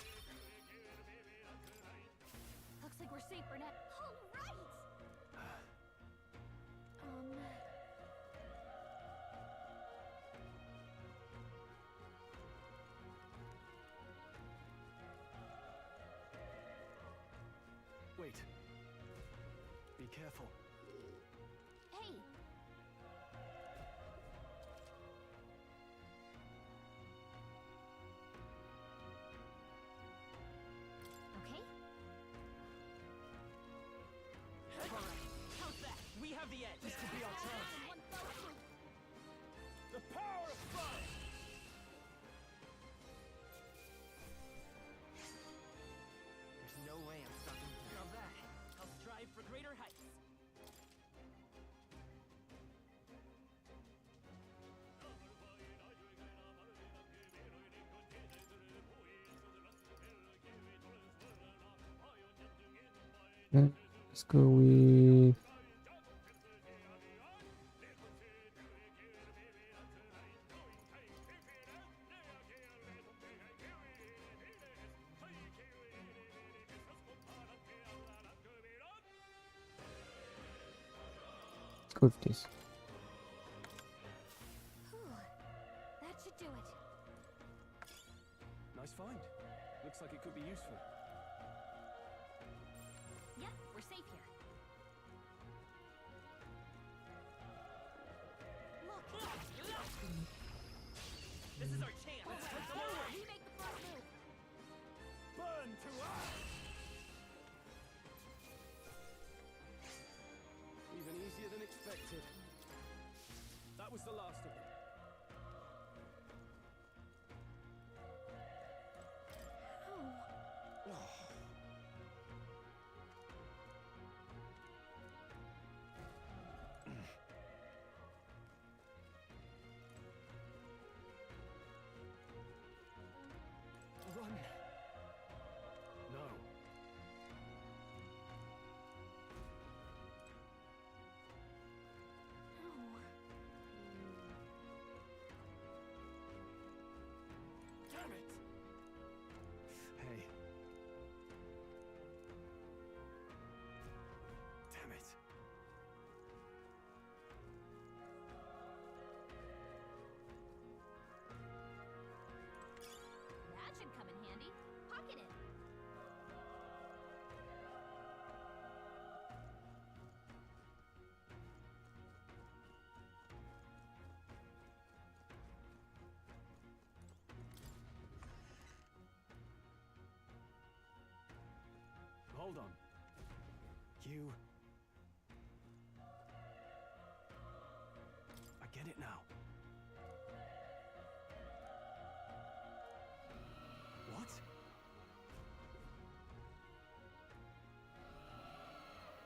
Looks like we're safe for now. All right. Wait. Be careful. Hey. Okay. Alright, how's that? We have the edge. This could be our chance. One fell swoop. The power of fire! There's no way I'm stopping you. Now that, I'll strive for greater heights. Let's go with. Let's go with this. Whew. That should do it. Nice find. Looks like it could be useful. Yep, we're safe here. This is our chance. Let's go forward. We make the first move. Burn to us! Even easier than expected. That was the last of them. Run. No. Hold on. You... I get it now. What?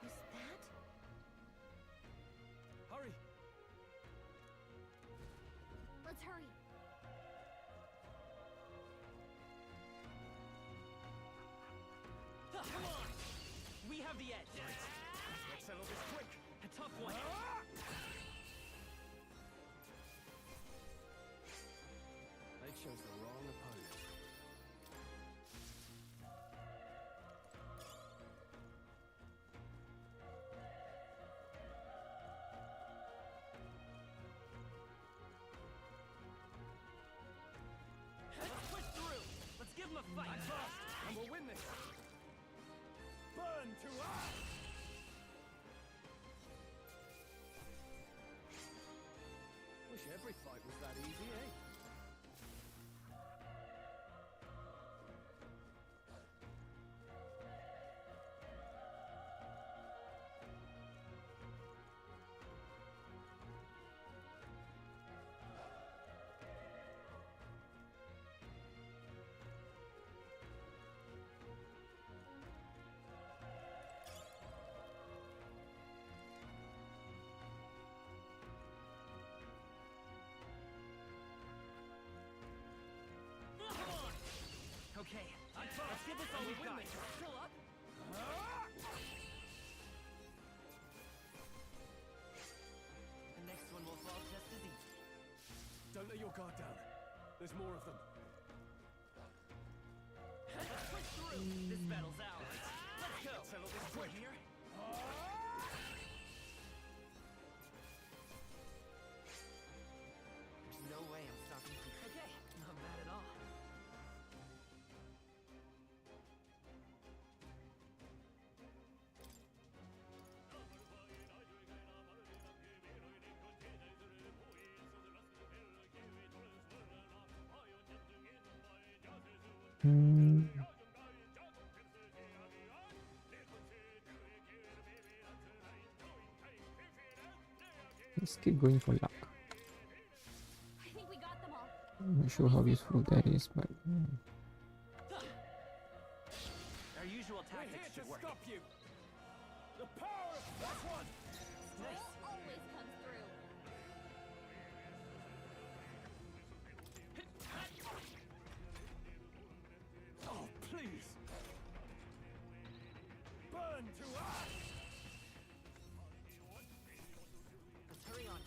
Was that? Hurry! Let's hurry. Come on! We have the edge. Let's settle this quick. A tough one. They chose the wrong opponent. Let's push through. Let's give him a fight. I'm fast, and we'll win this. Burn to ash! Wish every fight was that easy, eh? Okay, let's give this all we've got. Still up? The next one will fall just as easy. Don't let your guard down. There's more of them. Let's push through. This battle's ours. Let's go. Settle this quick. Here. There's no way I'm stopping here. Okay, not bad at all. Let's keep going for luck. I think we got them all. I'm not sure how useful that is, but Our usual We're tactics here to should work. stop you. The power of that one. Nice. Always comes through. Oh, please. Burn to ash. Let's hurry on.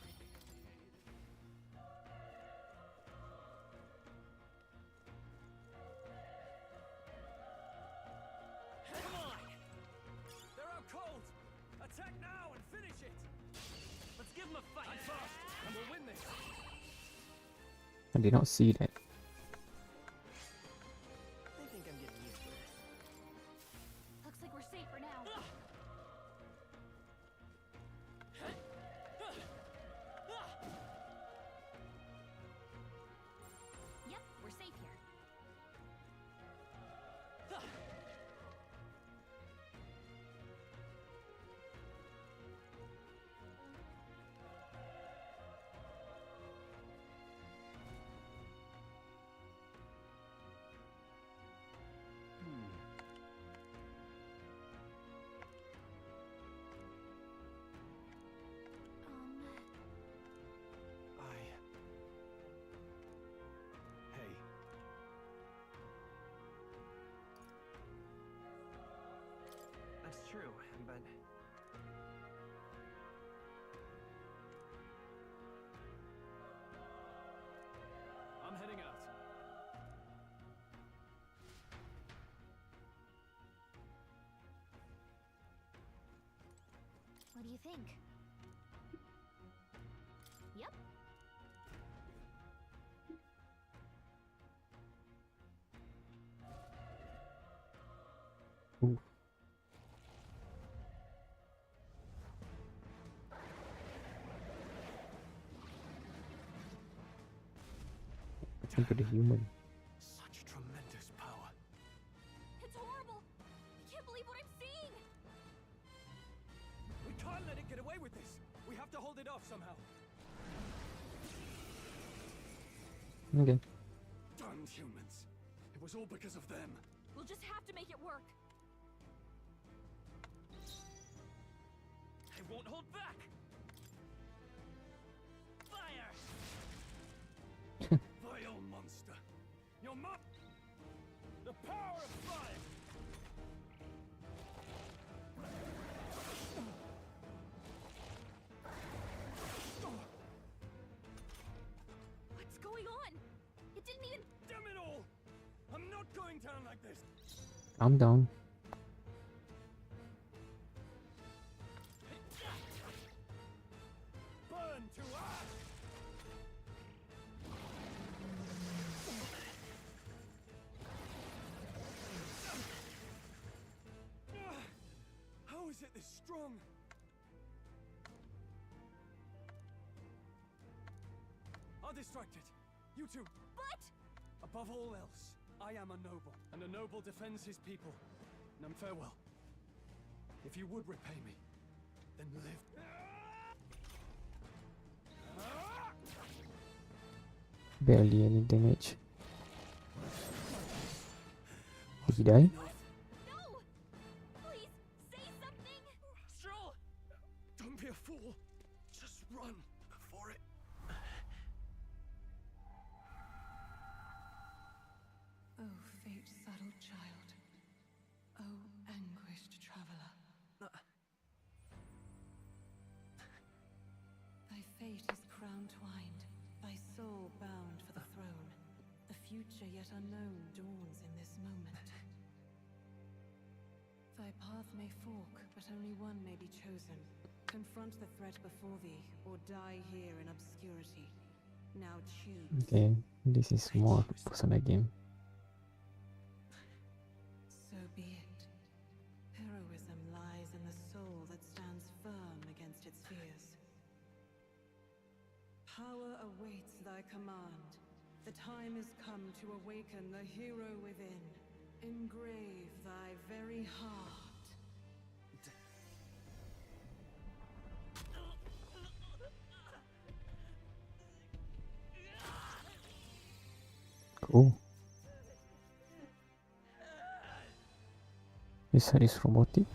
Come on. They're out cold. Attack now and finish it. Let's give him a fight. I'm fast, and we'll win this. I did not see that. I think I'm getting used to this. Looks like we're safe for now. Yep, we're safe here. Hey. That's true, but I'm heading out. What do you think? Yep. Ooh. Listen to the human. Such tremendous power. It's horrible. I can't believe what I'm seeing. Okay. Damned humans. It was all because of them. We'll just have to make it work. I won't hold back. Fire! Vile monster. Your mom. The power of fire. What's going on? It didn't even... Damn it all! I'm not going down like this. Calm down. Burn to ash! How is it this strong? I'll distract it. You two. But... Above all else, I am a noble, and a noble defends his people. And farewell. If you would repay me, then live. Barely any damage. Did he die? No! Please, say something! Stroll! Don't be a fool. Just run before it. Oh, fate-saddled child. Oh, anguished traveler. Thy fate is crown-twined, thy soul bound for the throne. A future yet unknown dawns in this moment. Thy path may fork, but only one may be chosen. Confront the threat before thee, or die here in obscurity. Now choose. Okay, this is more personal game. So be it. Heroism lies in the soul that stands firm against its fears. Power awaits thy command. The time has come to awaken the hero within. Engrave thy very heart. Cool. This side is robotic.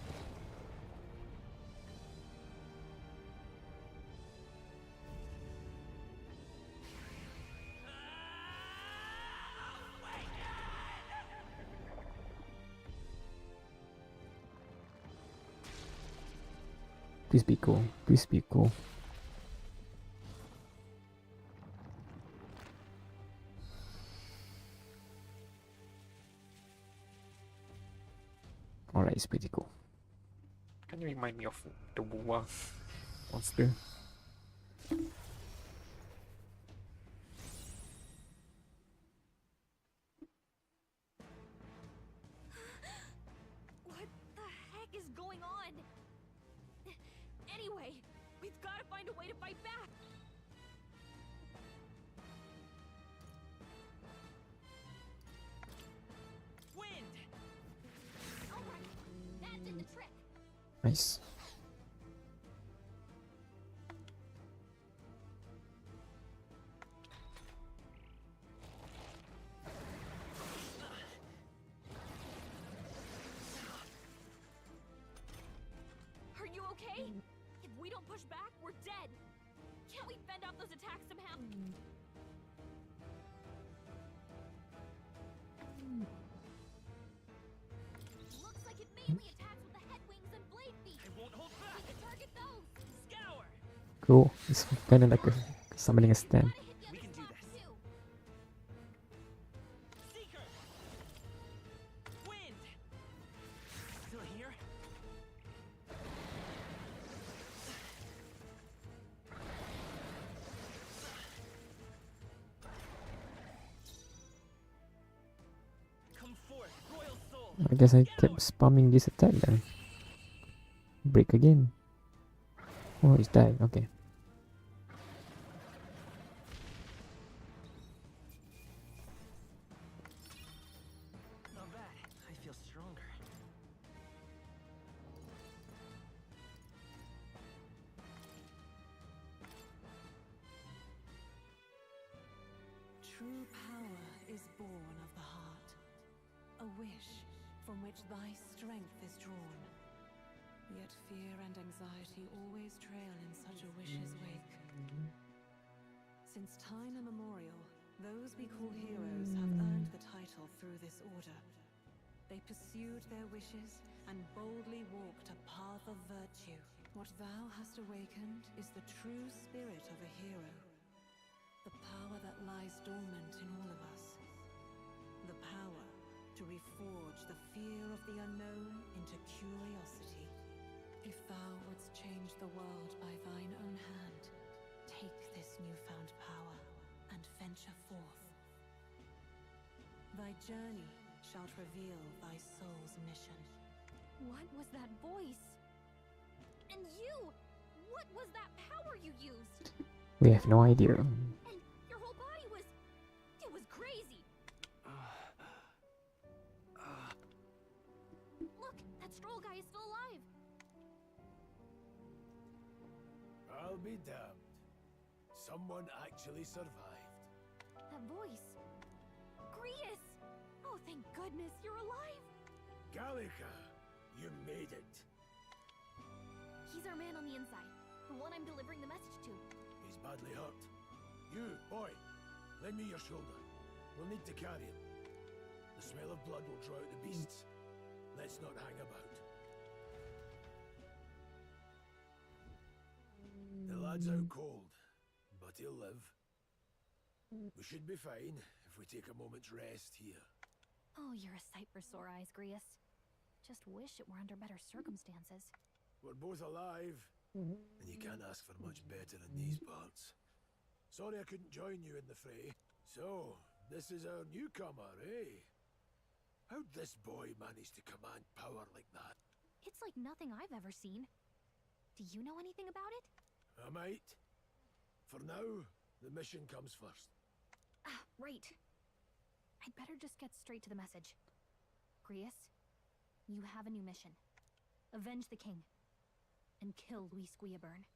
Please be cool. Please be cool. Alright, it's pretty cool. Can you remind me of the Wuwa monster? What the heck is going on? Anyway, we've got to find a way to fight back. Wind! Alright, that did the trick. Nice. Are you okay? If we don't push back, we're dead. Can't we fend off those attacks somehow? Looks like it mainly attacks with the head wings and blade feet. I won't hold back. We can target those. Scour! Cool. It's kind of like a summoning a stand. We can do this. Too. Seeker! Wind! Still here? Come forth, royal soul! I guess I kept spamming this attack then. Break again. Oh, it's died. Okay. Not bad. I feel stronger. true power is born of the heart. A wish from which thy strength is drawn. Yet fear and anxiety always trail in such a wish's wake. Since time immemorial, those we call heroes have earned the title through this order. They pursued their wishes and boldly walked a path of virtue. What thou hast awakened is the true spirit of a hero. The power that lies dormant in all of us. The power to reforge the fear of the unknown into curiosity. If thou wouldst change the world by thine own hand, take this newfound power and venture forth. Thy journey shalt reveal thy soul's mission. What was that voice? And you! What was that power you used? We have no idea. And your whole body was... it was crazy! Look, that stroll guy is still alive! I'll be damned. Someone actually survived. That voice... Grius! Oh, thank goodness you're alive! Gallica, you made it. He's our man on the inside. The one I'm delivering the message to. He's badly hurt. You, boy, lend me your shoulder. We'll need to carry him. The smell of blood will draw out the beasts. Let's not hang about. The lad's out cold, but he'll live. We should be fine if we take a moment's rest here. Oh, you're a sight for sore eyes, Grius. Just wish it were under better circumstances. We're both alive, and you can't ask for much better in these parts. Sorry I couldn't join you in the fray. So, this is our newcomer, eh? How'd this boy manage to command power like that? It's like nothing I've ever seen. Do you know anything about it? I might. For now, the mission comes first. Ah, right. I'd better just get straight to the message. Grius, you have a new mission. Avenge the king. And kill Luis Guillaburn.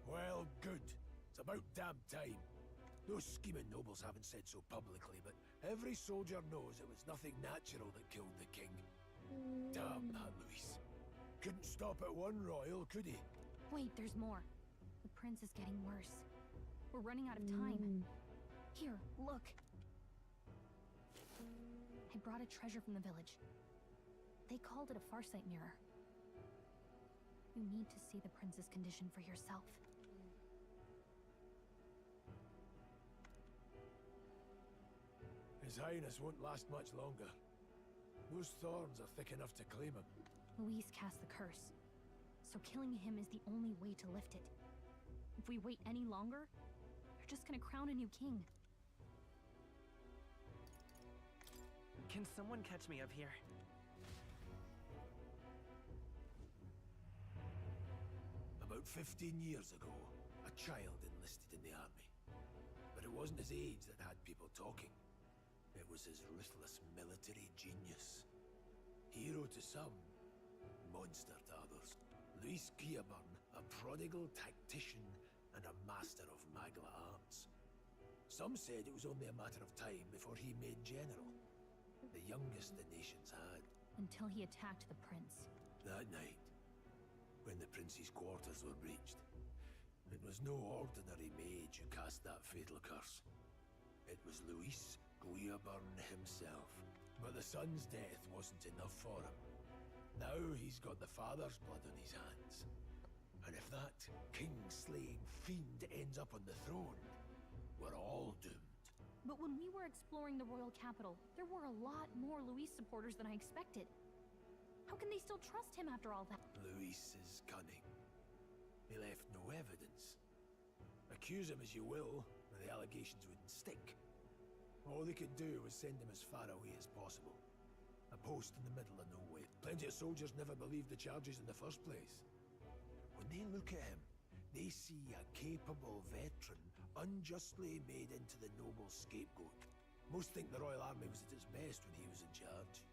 Well, good. It's about damn time. Those scheming nobles haven't said so publicly, but every soldier knows it was nothing natural that killed the king. Damn that Luis. Couldn't stop at one royal, could he? Wait, there's more. The prince is getting worse. We're running out of time. Here, look. I brought a treasure from the village. They called it a farsight mirror. You need to see the prince's condition for yourself. His Highness won't last much longer. Those thorns are thick enough to claim him. Luis cast the curse, so killing him is the only way to lift it. If we wait any longer, they're just gonna crown a new king. Can someone catch me up here? About 15 years ago, a child enlisted in the army. But it wasn't his age that had people talking. It was his ruthless military genius. Hero to some, monster to others. Luis Guillaburn, a prodigal tactician and a master of Magla arts. Some said it was only a matter of time before he made general. The youngest the nations had. Until he attacked the prince. That night, when the prince's quarters were breached, it was no ordinary mage who cast that fatal curse. It was Luis Guillaburn himself. But the son's death wasn't enough for him. Now he's got the father's blood on his hands. And if that king-slaying fiend ends up on the throne, we're all doomed. But when we were exploring the royal capital, there were a lot more Luis supporters than I expected. How can they still trust him after all that? Luis is cunning. He left no evidence. Accuse him as you will, the allegations wouldn't stick. All they could do was send him as far away as possible. A post in the middle of nowhere. Plenty of soldiers never believed the charges in the first place. When they look at him, they see a capable veteran unjustly made into the noble scapegoat. Most think the Royal Army was at its best when he was in charge.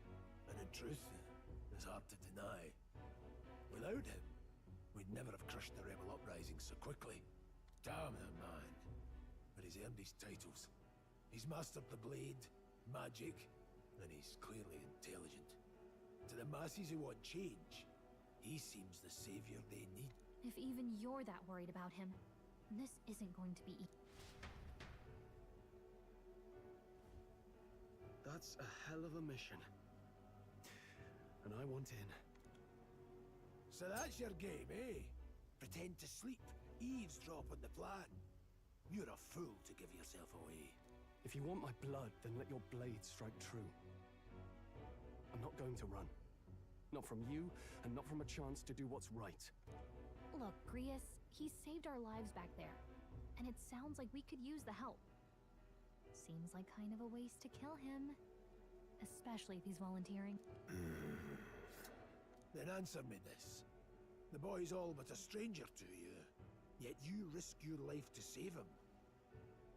And in truth, it's hard to deny. Without him, we'd never have crushed the rebel uprising so quickly. Damn the man. But he's earned his titles. He's mastered the blade, magic, and he's clearly intelligent. To the masses who want change, he seems the savior they need. If even you're that worried about him, this isn't going to be That's a hell of a mission. And I want in. So that's your game, eh? Pretend to sleep, eavesdrop on the plan. You're a fool to give yourself away. If you want my blood, then let your blade strike true. I'm not going to run. Not from you, and not from a chance to do what's right. Look, Grius, he saved our lives back there. And it sounds like we could use the help. Seems like kind of a waste to kill him. Especially if he's volunteering. Then answer me this. The boy's all but a stranger to you, yet you risk your life to save him.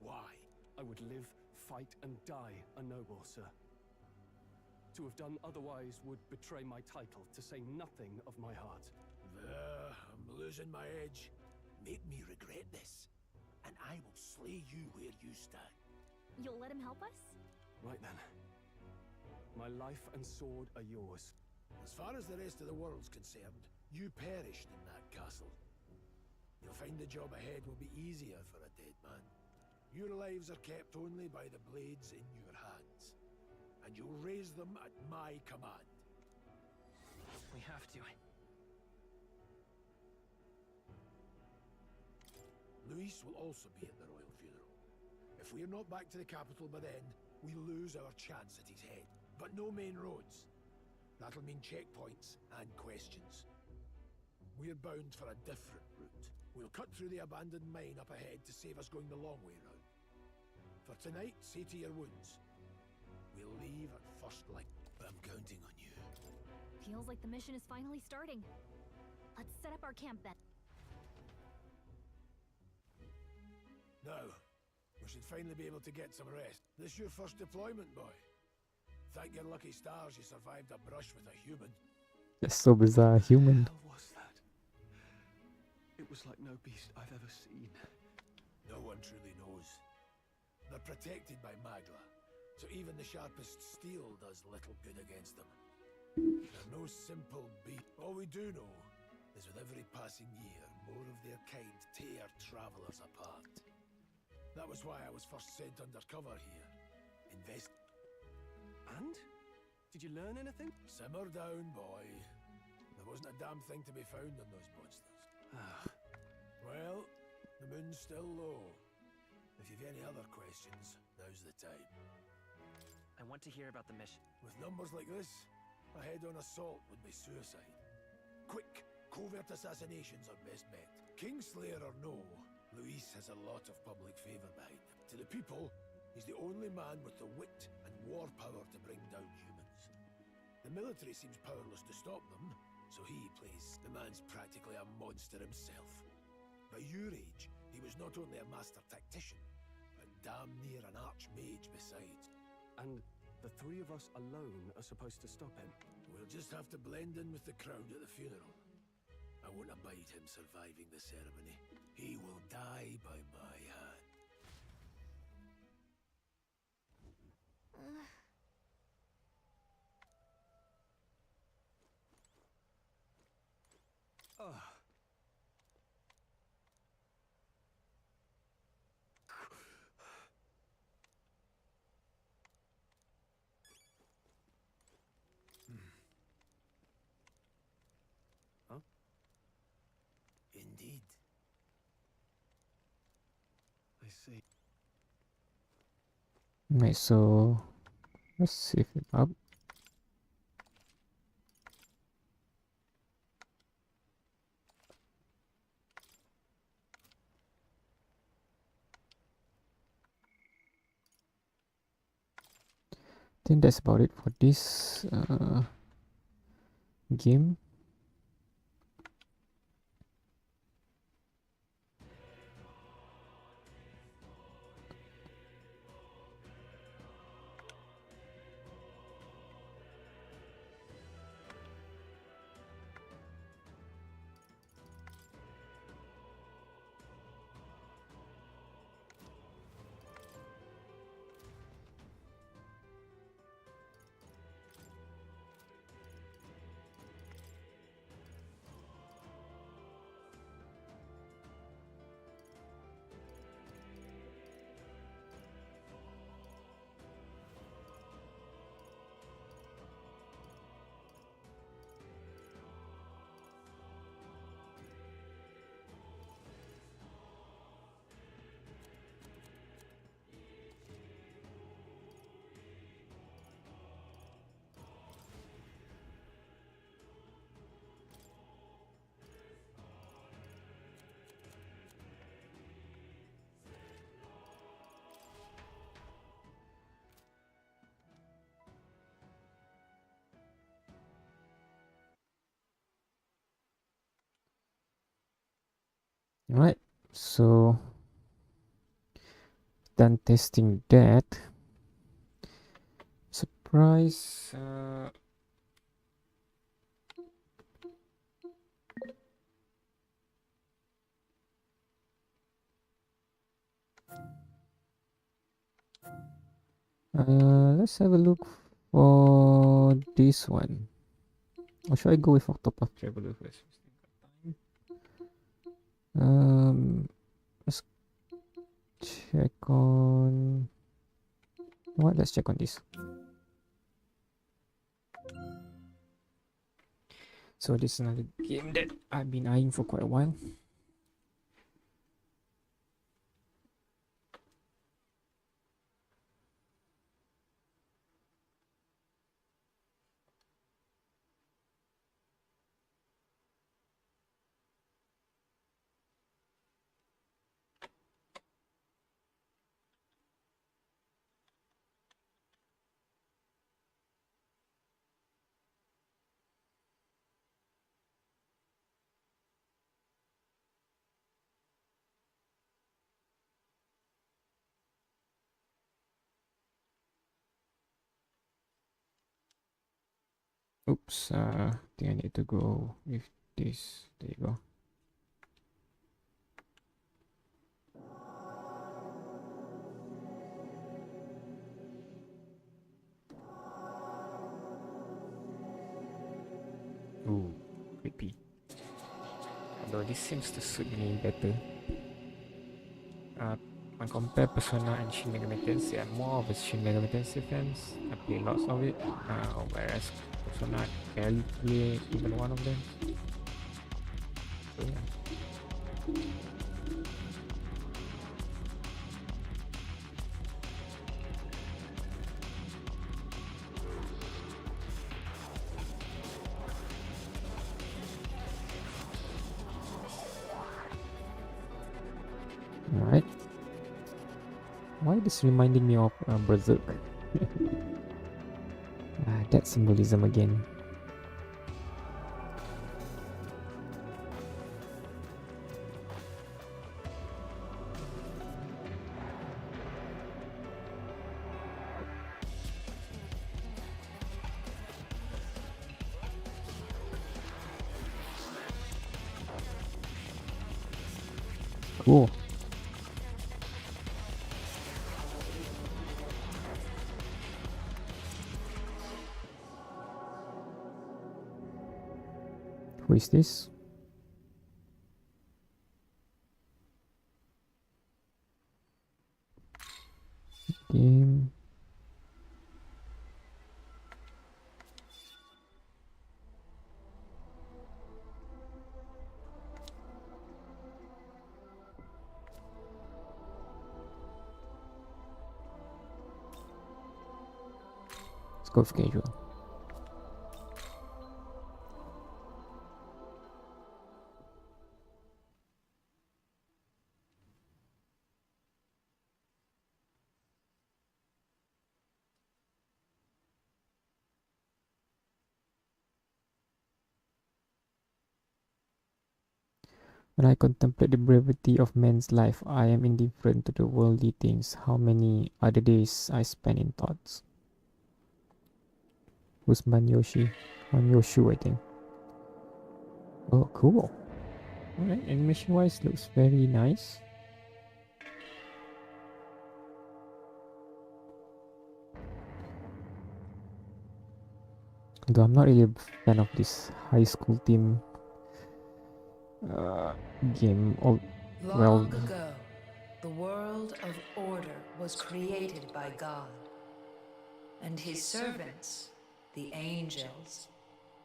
Why? I would live, fight, and die a noble, sir. To have done otherwise would betray my title, to say nothing of my heart. I'm losing my edge. Make me regret this, and I will slay you where you stand. You'll let him help us? Right then. My life and sword are yours. As far as the rest of the world's concerned, you perished in that castle. You'll find the job ahead will be easier for a dead man. Your lives are kept only by the blades in your hands, and you'll raise them at my command. We have to. Luis will also be at the royal funeral. If we're not back to the capital by then, we lose our chance at his head. But no main roads. That'll mean checkpoints and questions. We're bound for a different route. We'll cut through the abandoned mine up ahead to save us going the long way round. For tonight, see to your wounds. We'll leave at first light. I'm counting on you. Feels like the mission is finally starting. Let's set up our camp then. Now, we should finally be able to get some rest. This your first deployment, boy? Thank your lucky stars you survived a brush with a human. That's so bizarre, human. What was that? It was like no beast I've ever seen. No one truly knows. They're protected by Magla, so even the sharpest steel does little good against them. They're no simple beast. All we do know is with every passing year, more of their kind tear travelers apart. That was why I was first sent undercover here. And? Did you learn anything? Simmer down, boy. There wasn't a damn thing to be found on those monsters. Well, the moon's still low. If you've any other questions, now's the time. I want to hear about the mission. With numbers like this, a head-on assault would be suicide. Quick, covert assassinations are best bet. Kingslayer or no, Luis has a lot of public favor behind him. To the people, he's the only man with the wit and war power to bring down humans. The military seems powerless to stop them, so he plays the man's practically a monster himself. By your age, he was not only a master tactician, but damn near an archmage besides. And the three of us alone are supposed to stop him? We'll just have to blend in with the crowd at the funeral. I won't abide him surviving the ceremony. He will die by my hand. Huh? Indeed. I see. Right, so let's save it up. I think that's about it for this game. Alright, so done testing that. Surprise. Let's have a look for this one. Or should I go with Octopath Traveler first? Let's check on what? Let's check on this. So this is another game that I've been eyeing for quite a while. Oops, I think I need to go with this. There you go. Ooh, creepy. Although this seems to suit me better. When compare Persona and Shin Megami Tensei, I'm more of a Shin Megami Tensei fans. I play lots of it, whereas Persona I barely play even one of them. So yeah. Alright. Why this reminding me of Berserk? That symbolism again. Cool. Who is this? Game. Let's go with casual. When I contemplate the brevity of man's life, I am indifferent to the worldly things. How many other days I spend in thoughts. Who's Manyoshi? Manyoshu, I think. Oh, cool. Alright, animation wise looks very nice. Though I'm not really a fan of this high school theme game. Long ago, the world of order was created by God, and his servants, the angels,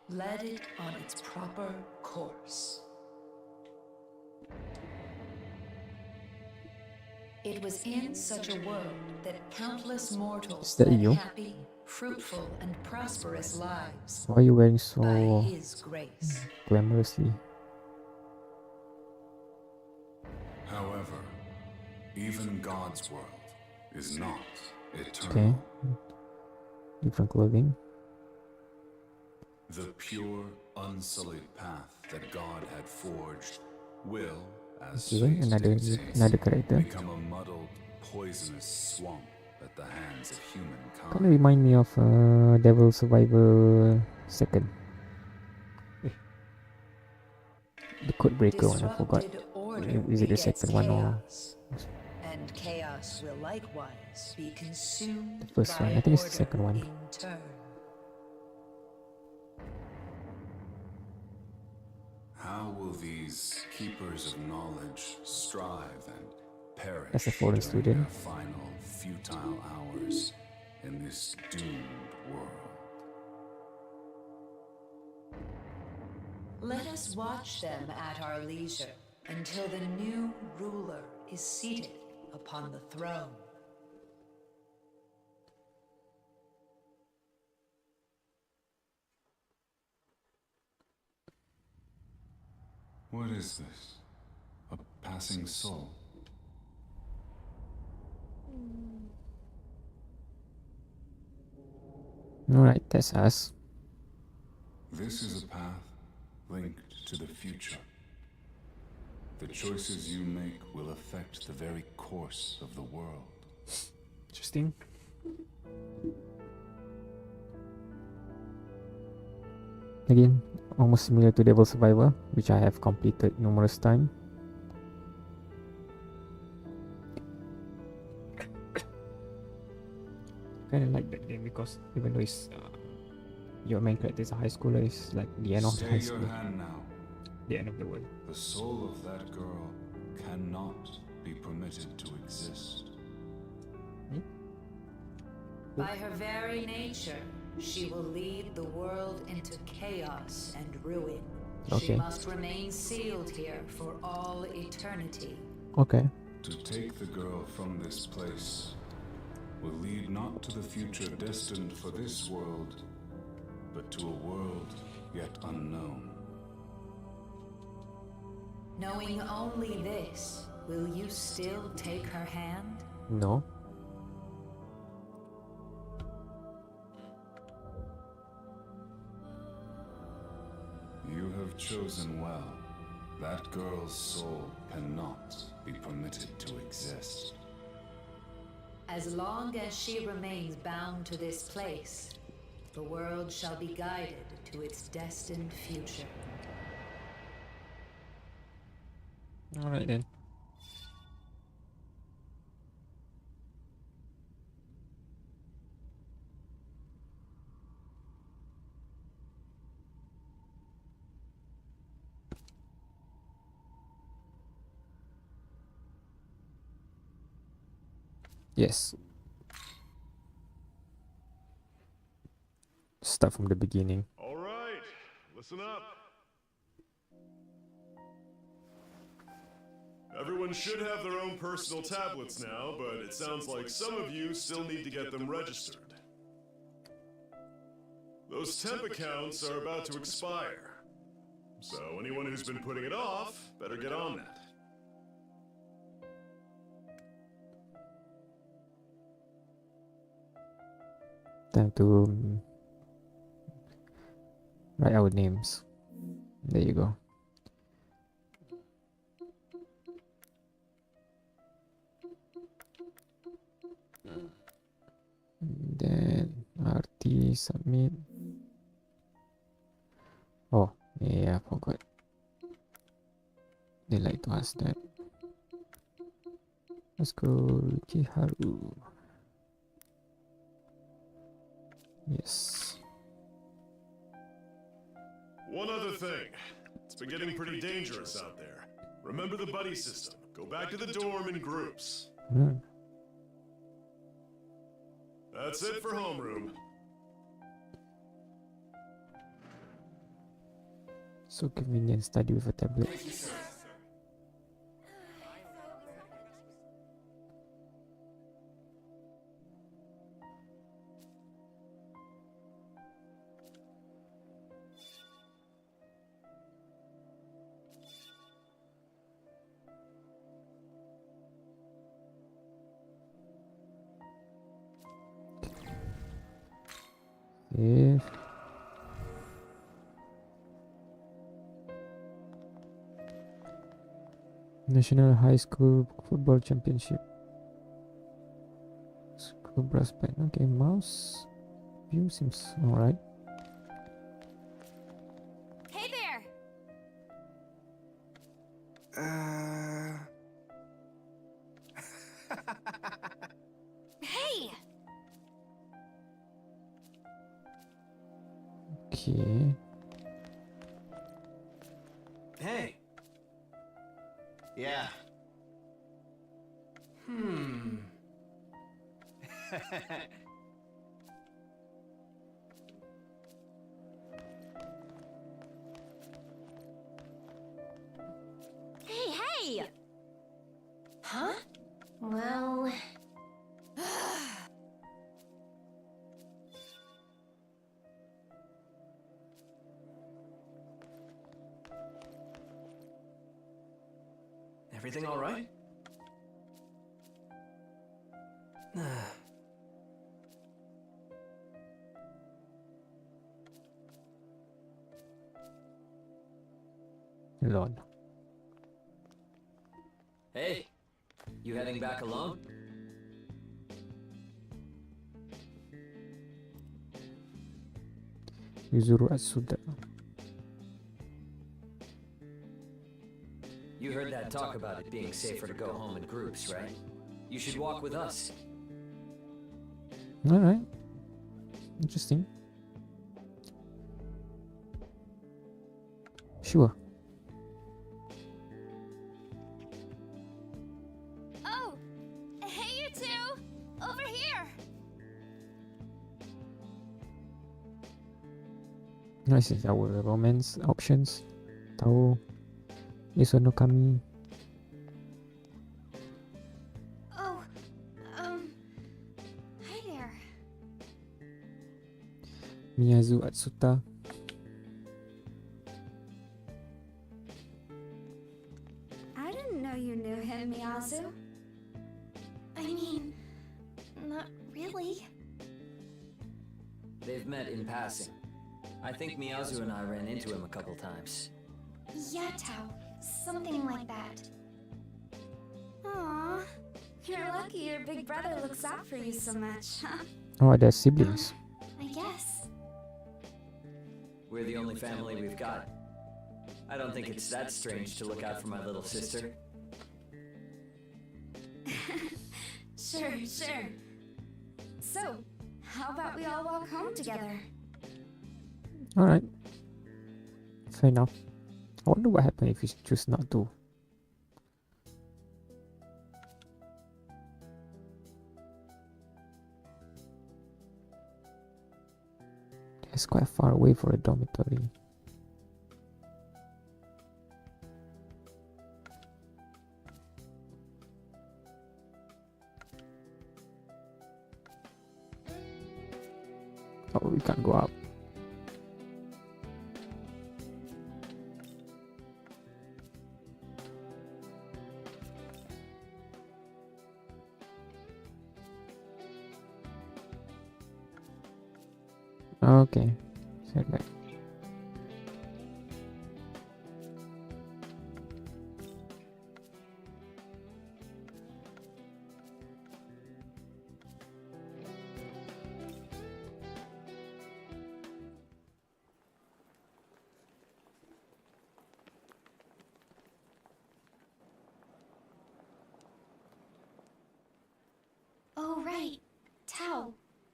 led it on its proper course. It was in such a world that countless mortals led happy, fruitful, and prosperous lives. Why are you wearing so by his grace. Glamorously? However, even God's world is not eternal. Okay. Different clothing. The pure, unsullied path that God had forged will, as Okay, fate another dictates, character. become a muddled, poisonous swamp at the hands of humankind. Kind of remind me of Devil Survivor second. The Code Breaker one, I forgot. Disrupted order Is it the begets second one or chaos, and chaos will likewise be consumed the first one? by I think it's the order second one. in turn. How will these keepers of knowledge strive and perish As a foreign during student. their final futile hours in this doomed world? Let us watch them at our leisure until the new ruler is seated upon the throne. What is this? A passing soul? Alright, that's us. This is a path linked to the future. The choices you make will affect the very course of the world. Interesting. Again, almost similar to Devil Survivor, which I have completed numerous times. Kind of like that game because even though it's your main character is a high schooler, it's like the end of Stay high school, your hand now. the end of the world. The soul of that girl cannot be permitted to exist. By her very nature, she will lead the world into chaos and ruin. She Okay. must remain sealed here for all eternity. Okay. To take the girl from this place will lead not to the future destined for this world, but to a world yet unknown. Knowing only this, will you still take her hand? No. You have chosen well. That girl's soul cannot be permitted to exist. As long as she remains bound to this place, the world shall be guided to its destined future. Alright then. Yes. Start from the beginning. All right, listen up. Everyone should have their own personal tablets now, but it sounds like some of you still need to get them registered. Those temp accounts are about to expire, so anyone who's been putting it off better get on that. Time to write our names. There you go. Then RT submit. Oh, yeah, I forgot. They like to ask that. Let's go Kiharu. Yes. One other thing. It's been getting pretty dangerous out there. Remember the buddy system. Go back to the dorm in groups. That's it for homeroom. So convenient, study with a tablet. Save. National High School Football Championship. School brass band. Okay, mouse view seems alright. Hey there! Hey! Okay. Hey. Yeah. Hey! Huh? Well... Everything all right? Lol. Hey, you heading back alone? Yuzuru Atsuda. You heard that talk about it being safer to go home in groups, right? You should walk with us. Alright. Interesting. Sure. Oh! Hey, you two! Over here! This is our romance options. Tao. Iso no Kami. Oh, hi there. Miyazu Atsuta. I didn't know you knew him, Miyazu. I mean, not really. They've met in passing. I think Miyazu and I ran into him a couple times. Yeah, Tao. Something like that. Aw, you're lucky your big brother looks out for you so much, huh? Oh, they're siblings. I guess. We're the only family we've got. I don't think it's that strange to look out for my little sister. Sure. So, how about we all walk home together? Alright. Fair enough. I wonder what happens if you choose not to. It's quite far away for a dormitory. Oh, we can't go up. Okay, set back. Oh, right. Tao,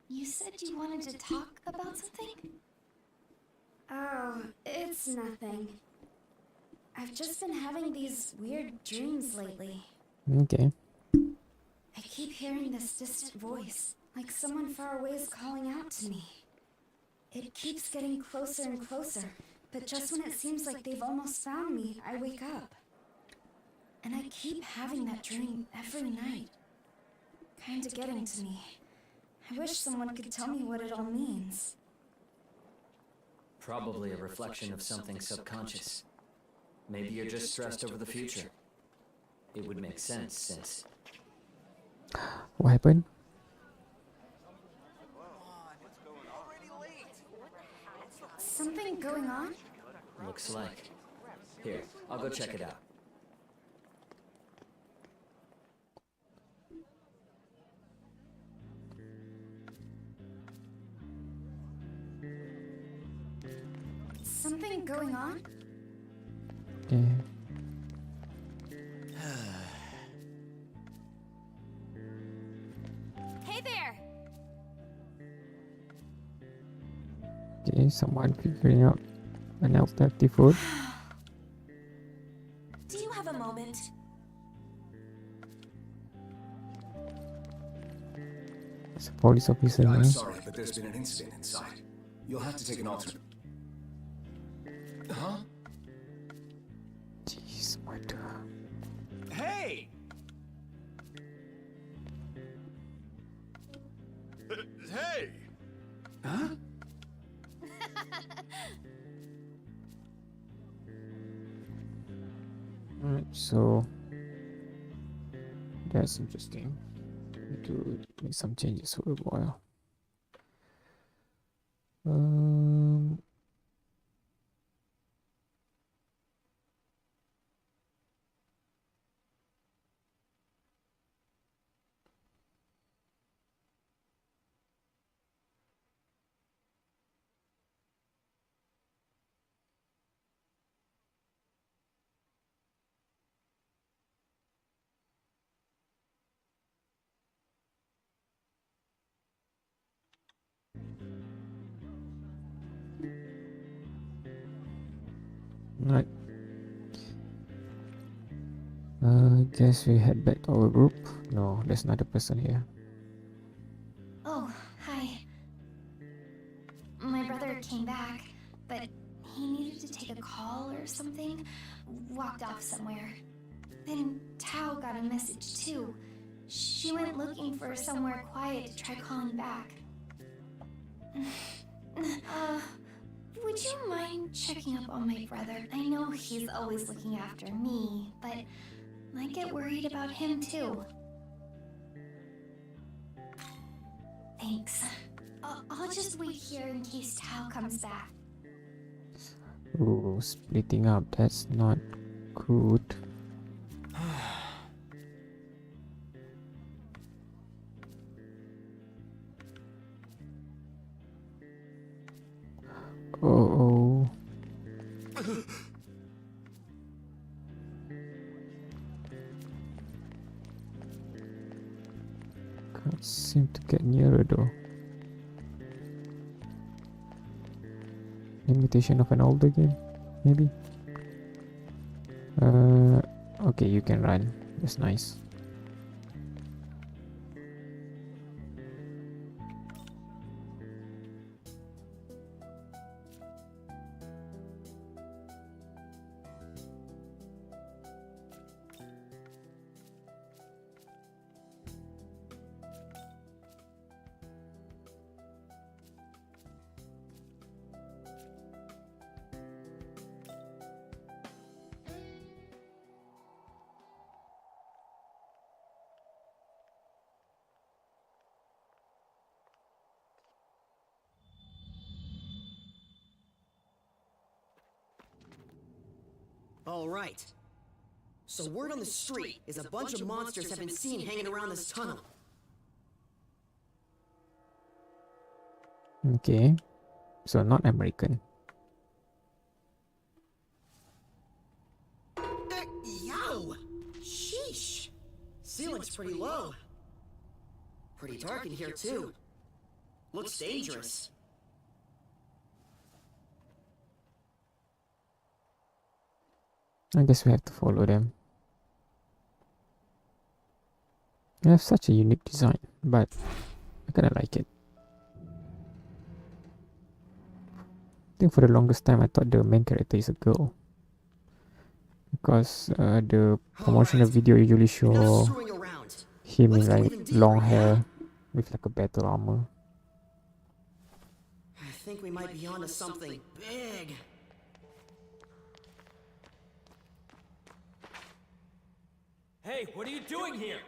you said you wanted to talk about something? Oh, it's nothing. I've just been having these weird dreams lately. Okay. I keep hearing this distant voice, like someone far away is calling out to me. It keeps getting closer and closer, but just when it seems like they've almost found me, I wake up. And I keep having that dream every night. Kinda getting to me. I wish someone could tell me what it all means. Probably a reflection of something subconscious. Maybe you're just stressed over the future. It would make sense since... What happened? Something going on? Looks like. Here, I'll go check it out. something going on? Yeah. Hey there! Okay, someone figuring out an alternative food. Do you have a moment? It's a police officer. I'm eh? sorry, but there's been an incident inside. You'll have to take an alternate. Huh? Jeez, what? Hey! Hey! Huh? Alright, so that's interesting. Need to make some changes for a while. Right. Guess we head back to our group. No, there's another person here. Oh, hi. My brother came back, but he needed to take a call or something. Walked off somewhere. Then Tao got a message too. She went looking for somewhere quiet to try calling back. Would you mind checking up on my brother? I know he's always looking after me, but I get worried about him too. Thanks. I'll just wait here in case Tao comes back. Ooh, splitting up. That's not good. Oh. Can't seem to get nearer though. Invitation of an older game, maybe. Okay, you can run. That's nice. All right. So word on the street is a bunch of monsters have been seen hanging around this tunnel. Okay, so not American. Yow! Sheesh! Ceiling's pretty low. Pretty dark in here too. Looks dangerous. I guess we have to follow them. They have such a unique design, but I kinda like it. I think for the longest time I thought the main character is a girl. Because the promotional video usually show him in like long hair with like a battle armor. I think we might be onto something big. Hey, what are you doing here?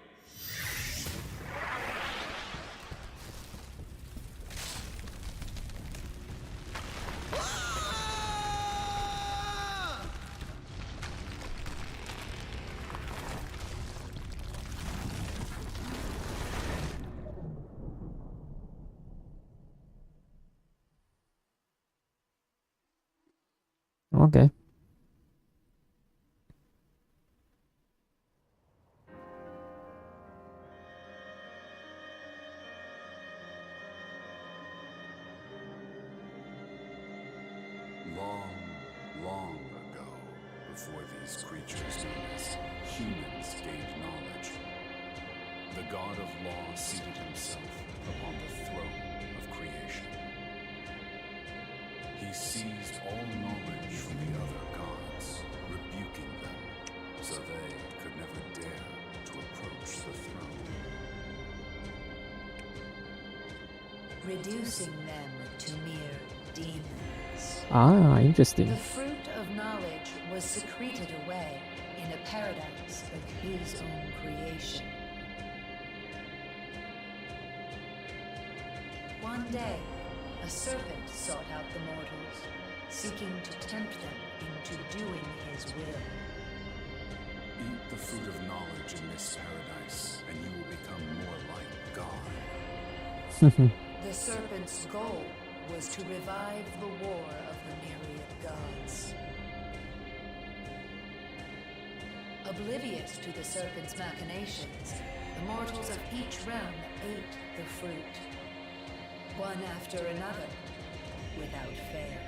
Okay. Long, long ago, before these creatures known as humans gained knowledge, the god of law seated himself upon the throne of creation. He seized all knowledge from the other gods, rebuking them, so they could never dare to approach the throne. Reducing them to mere demons. Ah, interesting. The fruit of knowledge was secreted away in a paradise of his own creation. One day, a serpent sought out the mortals, seeking to tempt them into doing his will. Eat the fruit of knowledge in this paradise, and you will become more like God. The serpent's goal was to revive the war of the myriad gods. Oblivious to the serpent's machinations, the mortals of each realm ate the fruit, one after another, without fail.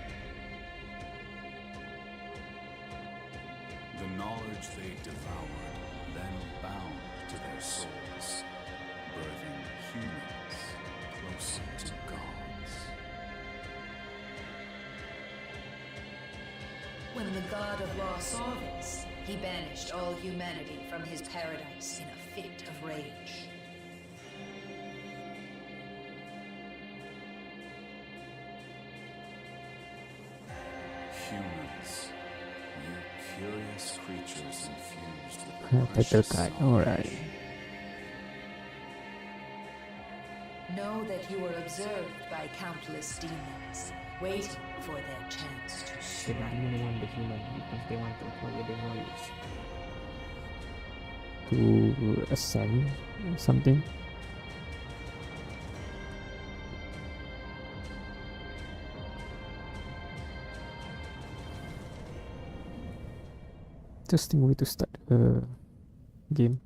The knowledge they devoured then bound to their souls, birthing humans closer to gods. When the god of law saw this, he banished all humanity from his paradise in a fit of rage. Humans, you curious creatures infused with the Title precious card. knowledge. Alright. Know that you are observed by countless demons, waiting for their chance to The strike. demon want the human because they want to acquire the knowledge. To ascend or something. Interesting way to start a game.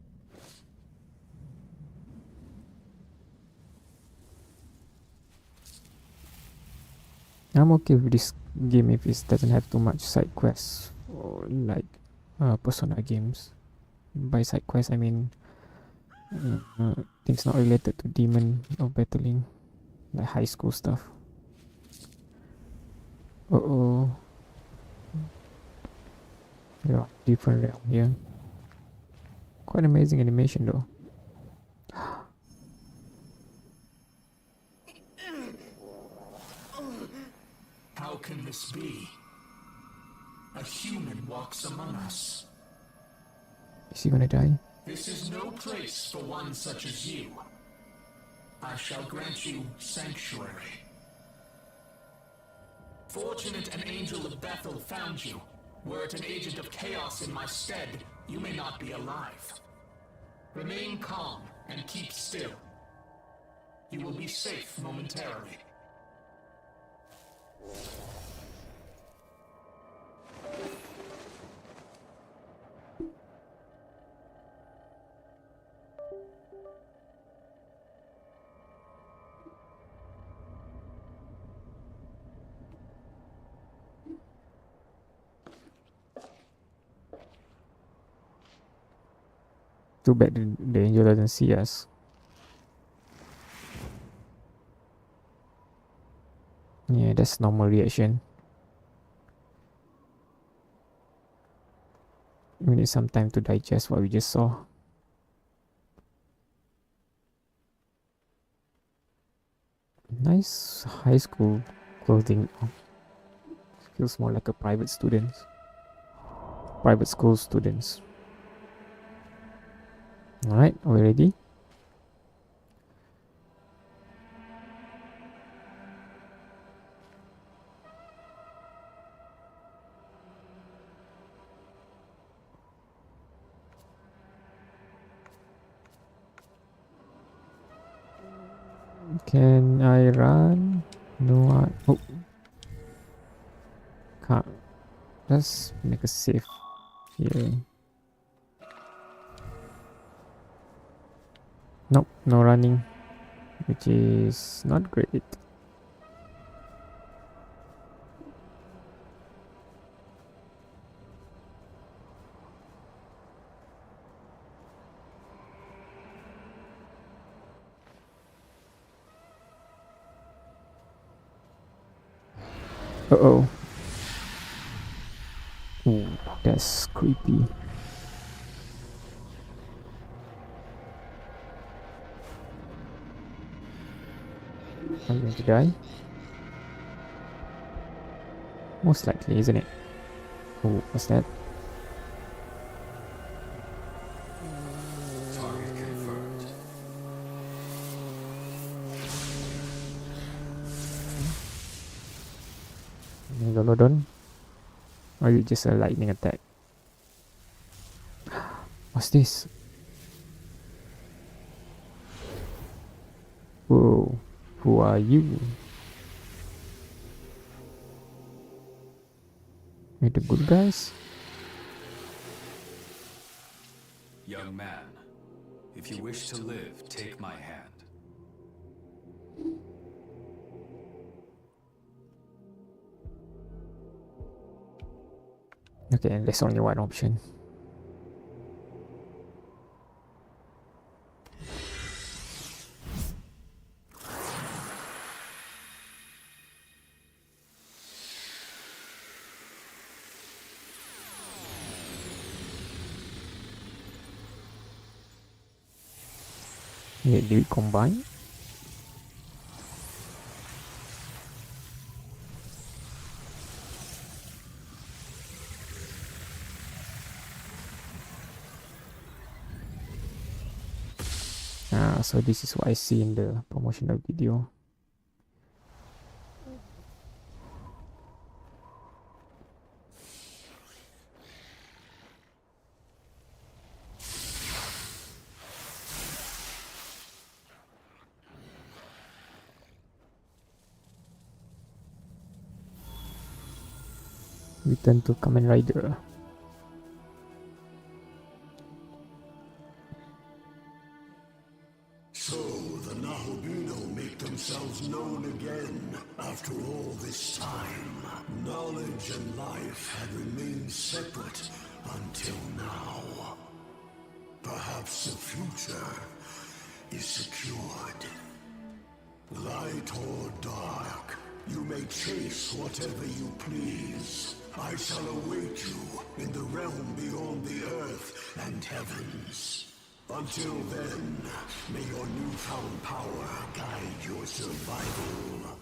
I'm okay with this game if it doesn't have too much side quests or like Persona games. By side quests, I mean things not related to demon or battling, like high school stuff. Oh, yeah, different realm here. Quite amazing animation though. How can this be? A human walks among us. Is he gonna die? This is no place for one such as you. I shall grant you sanctuary. Fortunate an angel of Bethel found you. Were it an agent of chaos in my stead, you may not be alive. Remain calm and keep still. You will be safe momentarily. Too bad the angel doesn't see us. Yeah, that's normal reaction. We need some time to digest what we just saw. Nice high school clothing. Feels more like a private school students. Alright, are we ready? Can I run? No, oh. Can't. Let's make a save here. Nope, no running, which is not great. Uh-oh. Ooh, that's creepy. Are you going to die? Most likely, isn't it? Oh, what's that? Target confirmed. Megalodon? Or is it just a lightning attack? What's this? Whoa, who are you? We're the good guys? Young man, if you wish to live, take my hand. Okay, there's only one option. Wait, do we combine? So this is what I see in the promotional video. Return to Kamen Rider. So the Nahobino make themselves known again after all this time. Knowledge and life had remained separate until now. Perhaps the future is secured. Light or dark, you may chase whatever you please. I shall await you in the realm beyond the earth and heavens. Until then, may your newfound power guide your survival.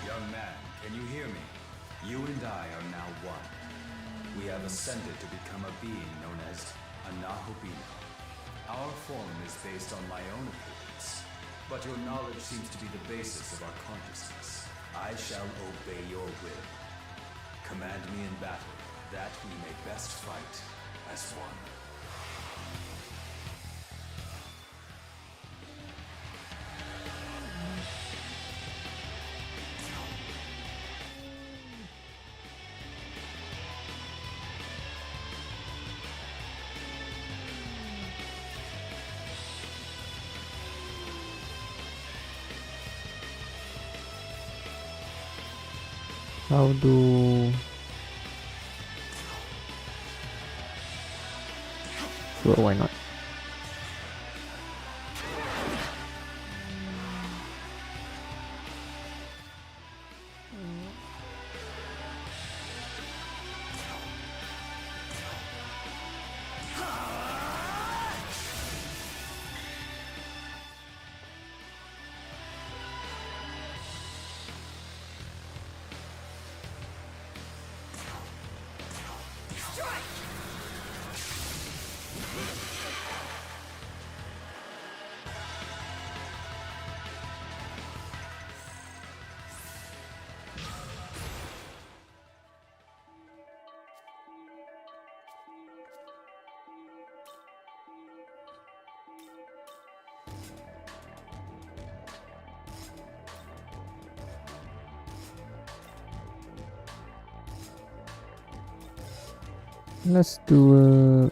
Young man, can you hear me? You and I are now one. We have ascended to become a being known as a Nahobino. Our form is based on my own appearance, but your knowledge seems to be the basis of our consciousness. I shall obey your will. Command me in battle, that we may best fight as one. How do... Sure, why not? Let's do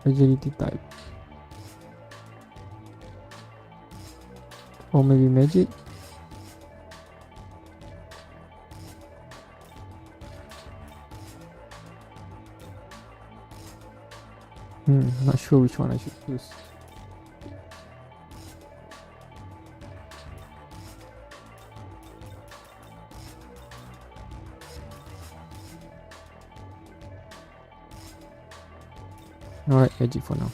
agility type. Or maybe magic. Not sure which one I should choose. Alright, magic for now.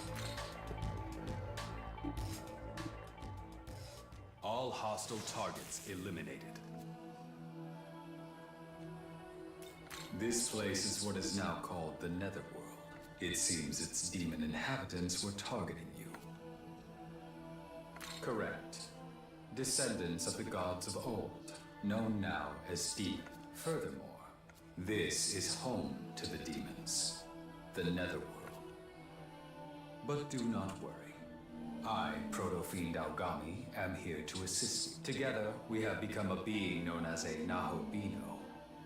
All hostile targets eliminated. This place is what is now called the Netherworld. It seems its demon inhabitants were targeting you. Correct. Descendants of the gods of old, known now as demons. Furthermore, this is home to the demons, the Netherworld. But do not worry. I, Proto-Fiend Aogami, am here to assist you. Together, we have become a being known as a Nahobino.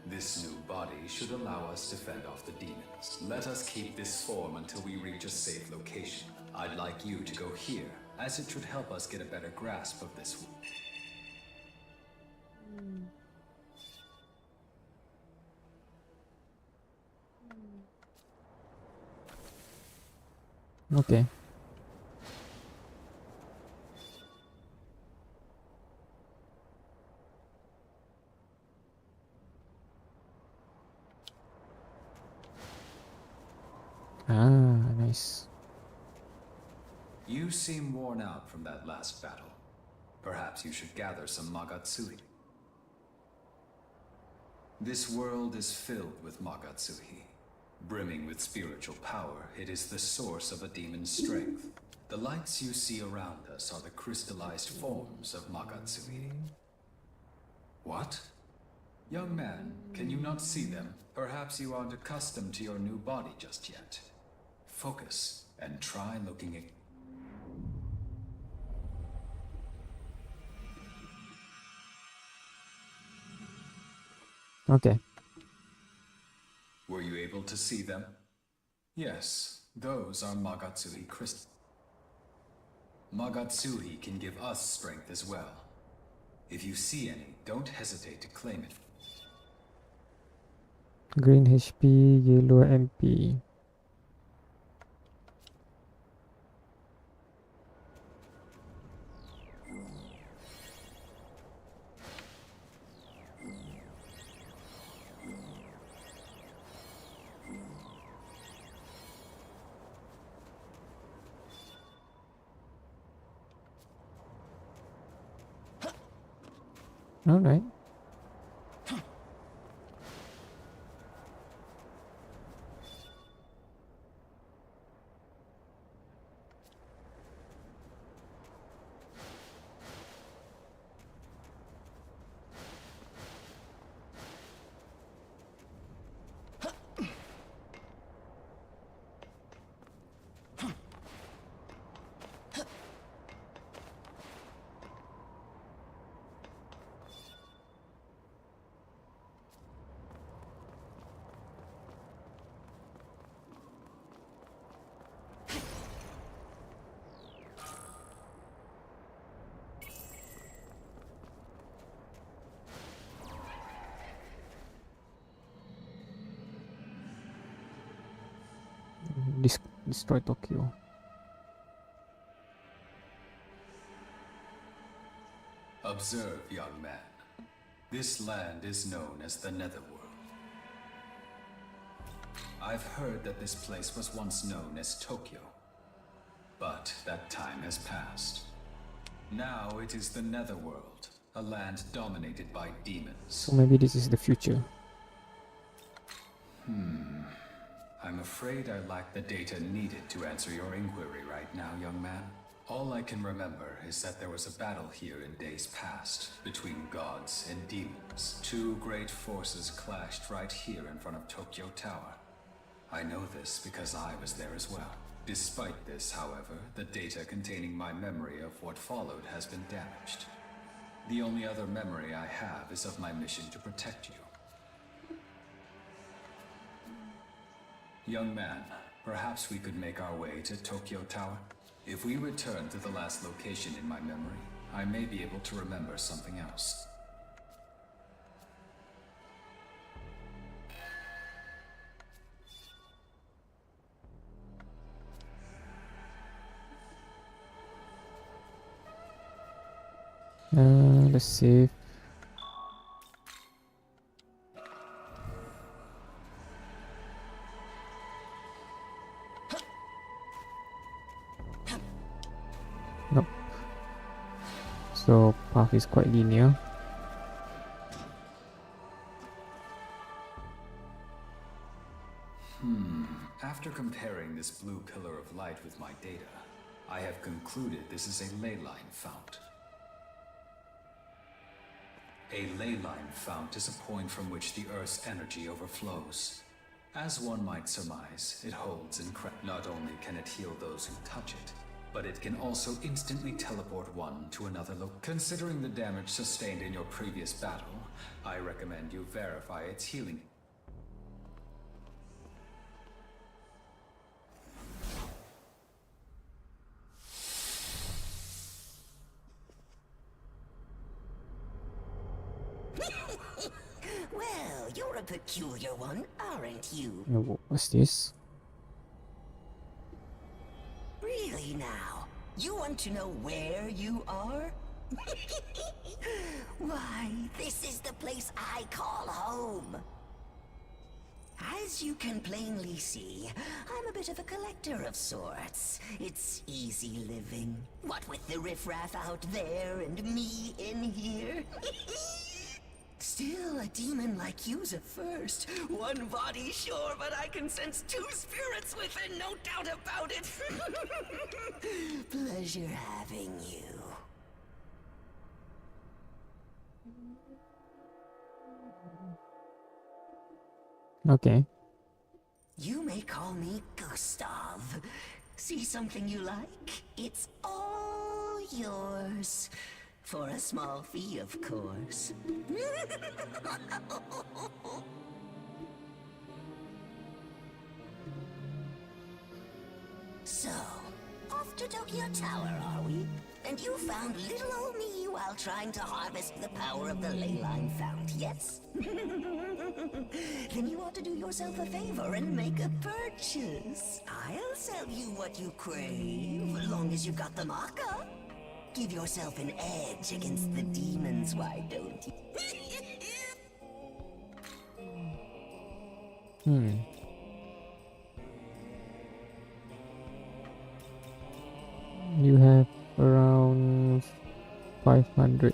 This new body should allow us to fend off the demons. Let us keep this form until we reach a safe location. I'd like you to go here, as it should help us get a better grasp of this. Okay. Ah, nice. You seem worn out from that last battle. Perhaps you should gather some Magatsuhi. This world is filled with Magatsuhi. Brimming with spiritual power, it is the source of a demon's strength. The lights you see around us are the crystallized forms of Magatsuhi. What? Young man, can you not see them? Perhaps you aren't accustomed to your new body just yet. Focus and try looking at... Okay. Were you able to see them? Yes, those are Magatsuhi crystals. Magatsuhi can give us strength as well. If you see any, don't hesitate to claim it. Green HP, yellow MP. All right. Destroy Tokyo. Observe, young man. This land is known as the Netherworld. I've heard that this place was once known as Tokyo. But that time has passed. Now it is the Netherworld, a land dominated by demons. So maybe this is the future. I'm afraid I lack the data needed to answer your inquiry right now, young man. All I can remember is that there was a battle here in days past between gods and demons. Two great forces clashed right here in front of Tokyo Tower. I know this because I was there as well. Despite this, however, the data containing my memory of what followed has been damaged. The only other memory I have is of my mission to protect you. Young man, perhaps we could make our way to Tokyo Tower? If we return to the last location in my memory, I may be able to remember something else. Let's save. Nope. So path is quite linear. After comparing this blue pillar of light with my data, I have concluded this is a ley line fount. A ley line fount is a point from which the Earth's energy overflows. As one might surmise, it holds not only can it heal those who touch it, but it can also instantly teleport one to another Considering the damage sustained in your previous battle, I recommend you verify its healing. Well, you're a peculiar one, aren't you? What's this? Really now? You want to know where you are? Why, this is the place I call home. As you can plainly see, I'm a bit of a collector of sorts. It's easy living. What with the riffraff out there and me in here. Still, a demon like you's a first. One body, sure, but I can sense two spirits within, no doubt about it. Pleasure having you. Okay. You may call me Gustav. See something you like? It's all yours. For a small fee, of course. So, off to Tokyo Tower, are we? And you found little old me while trying to harvest the power of the ley line fount, yes? Then you ought to do yourself a favor and make a purchase. I'll sell you what you crave, as long as you've got the marker. Give yourself an edge against the demons, why don't you? You have around 500.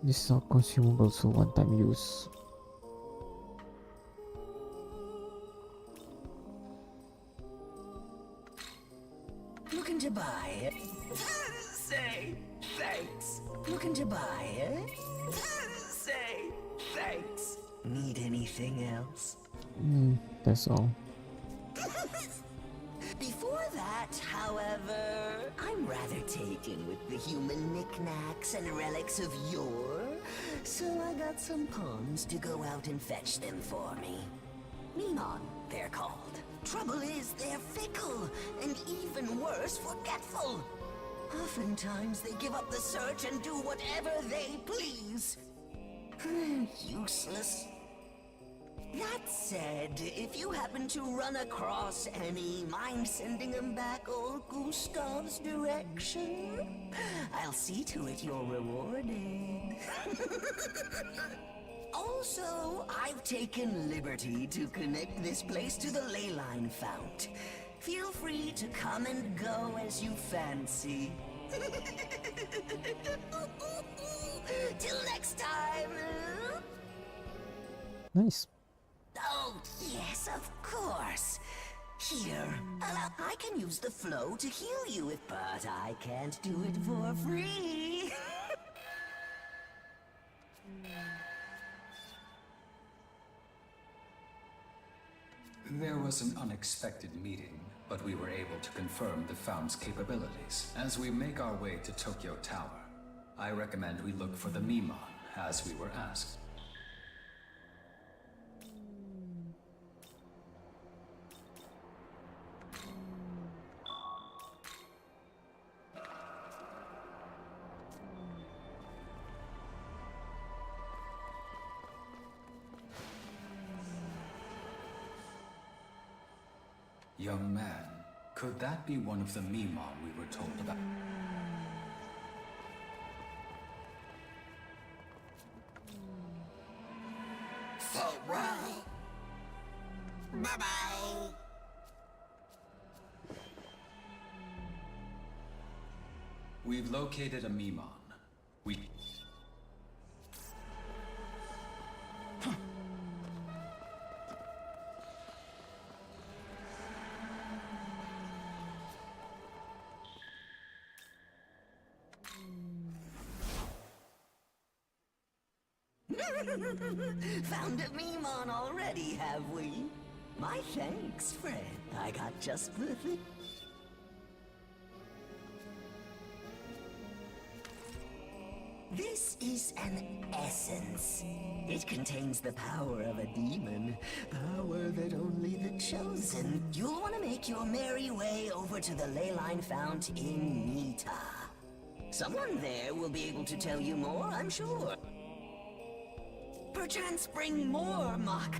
These are consumables, so one-time use. Looking to buy it? Say thanks. Looking to buy it? Say thanks. Need anything else? That's all. Before that, however, I'm rather taken with the human knickknacks and relics of yore, so I got some pawns to go out and fetch them for me. Minon, they're called. Trouble is, they're fickle, and even worse, forgetful. Oftentimes, they give up the search and do whatever they please. Useless. That said, if you happen to run across any, mind sending them back old Gustav's direction? I'll see to it you're rewarded. Also, I've taken liberty to connect this place to the ley line fount. Feel free to come and go as you fancy. Till next time. Nice. Oh, yes, of course. Here, I can use the flow to heal you, but I can't do it for free. There was an unexpected meeting, but we were able to confirm the Found's capabilities. As we make our way to Tokyo Tower, I recommend we look for the Mimon, as we were asked. Young man, could that be one of the Mimon we were told about? Farewell. Bye-bye. We've located a Mimon. We... Found a Mimon already, have we? My thanks, friend. I got just the thing. This is an essence. It contains the power of a demon, power that only the chosen. You'll want to make your merry way over to the ley line fount in Nita. Someone there will be able to tell you more, I'm sure. Perchance bring more Mach.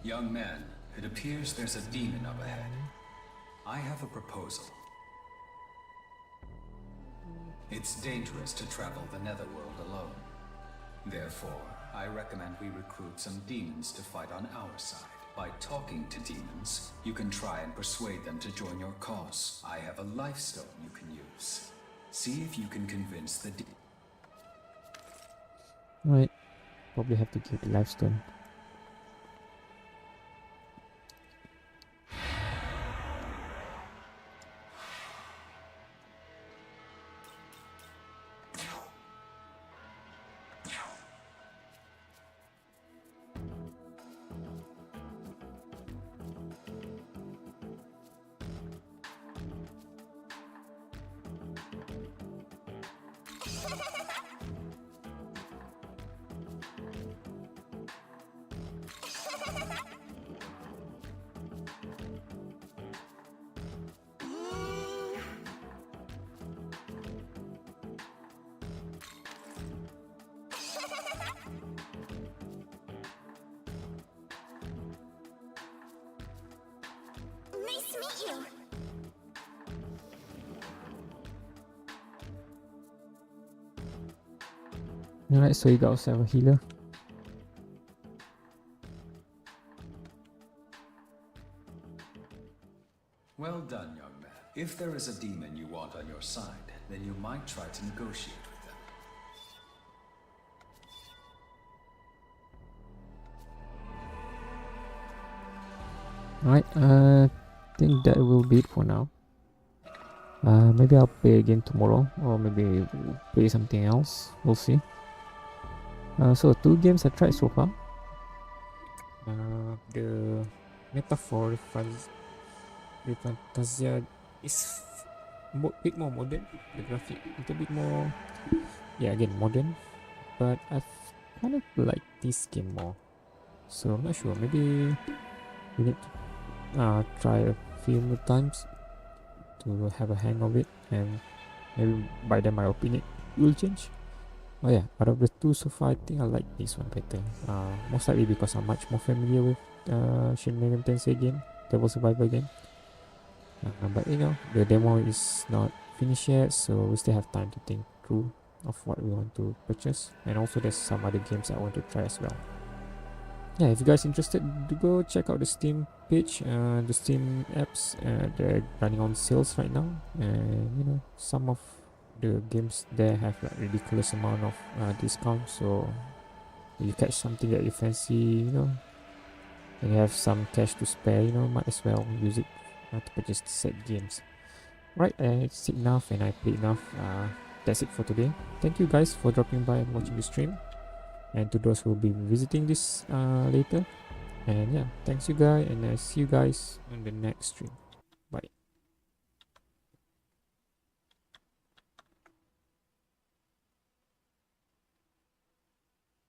Young man, it appears there's a demon up ahead. I have a proposal. It's dangerous to travel the Netherworld alone. Therefore, I recommend we recruit some demons to fight on our side. By talking to demons, you can try and persuade them to join your cause. I have a lifestone you can use. See if you can convince the Right. Probably have to give the lifestone. Nice to meet you. Alright, so you got yourself a healer. Well done, young man. If there is a demon you want on your side, then you might try to negotiate with them. Alright, I think that will be it for now. Maybe I'll play again tomorrow, or maybe play something else. We'll see. So 2 games I tried so far. The metaphor ReFantazio is a bit more modern. The graphic a little bit more, yeah, again modern. But I've kind of liked this game more. So I'm not sure, maybe we need to try a few more times to have a hang of it, and maybe by then my opinion will change. Oh yeah, out of the two so far, I think I like this one better. Most likely because I'm much more familiar with Shin Megami Tensei game, Devil Survivor game. But you know, the demo is not finished yet, so we still have time to think through of what we want to purchase. And also there's some other games I want to try as well. Yeah, if you guys interested, to go check out the Steam page, the Steam apps. They're running on sales right now, and you know, some of the games there have like ridiculous amount of discount. So if you catch something that you fancy, you know, and you have some cash to spare, you know, might as well use it to purchase said games. Right, it's enough and I played enough. That's it for today. Thank you guys for dropping by and watching the stream, and to those who will be visiting this later. And yeah, thanks you guys, and I see you guys on the next stream.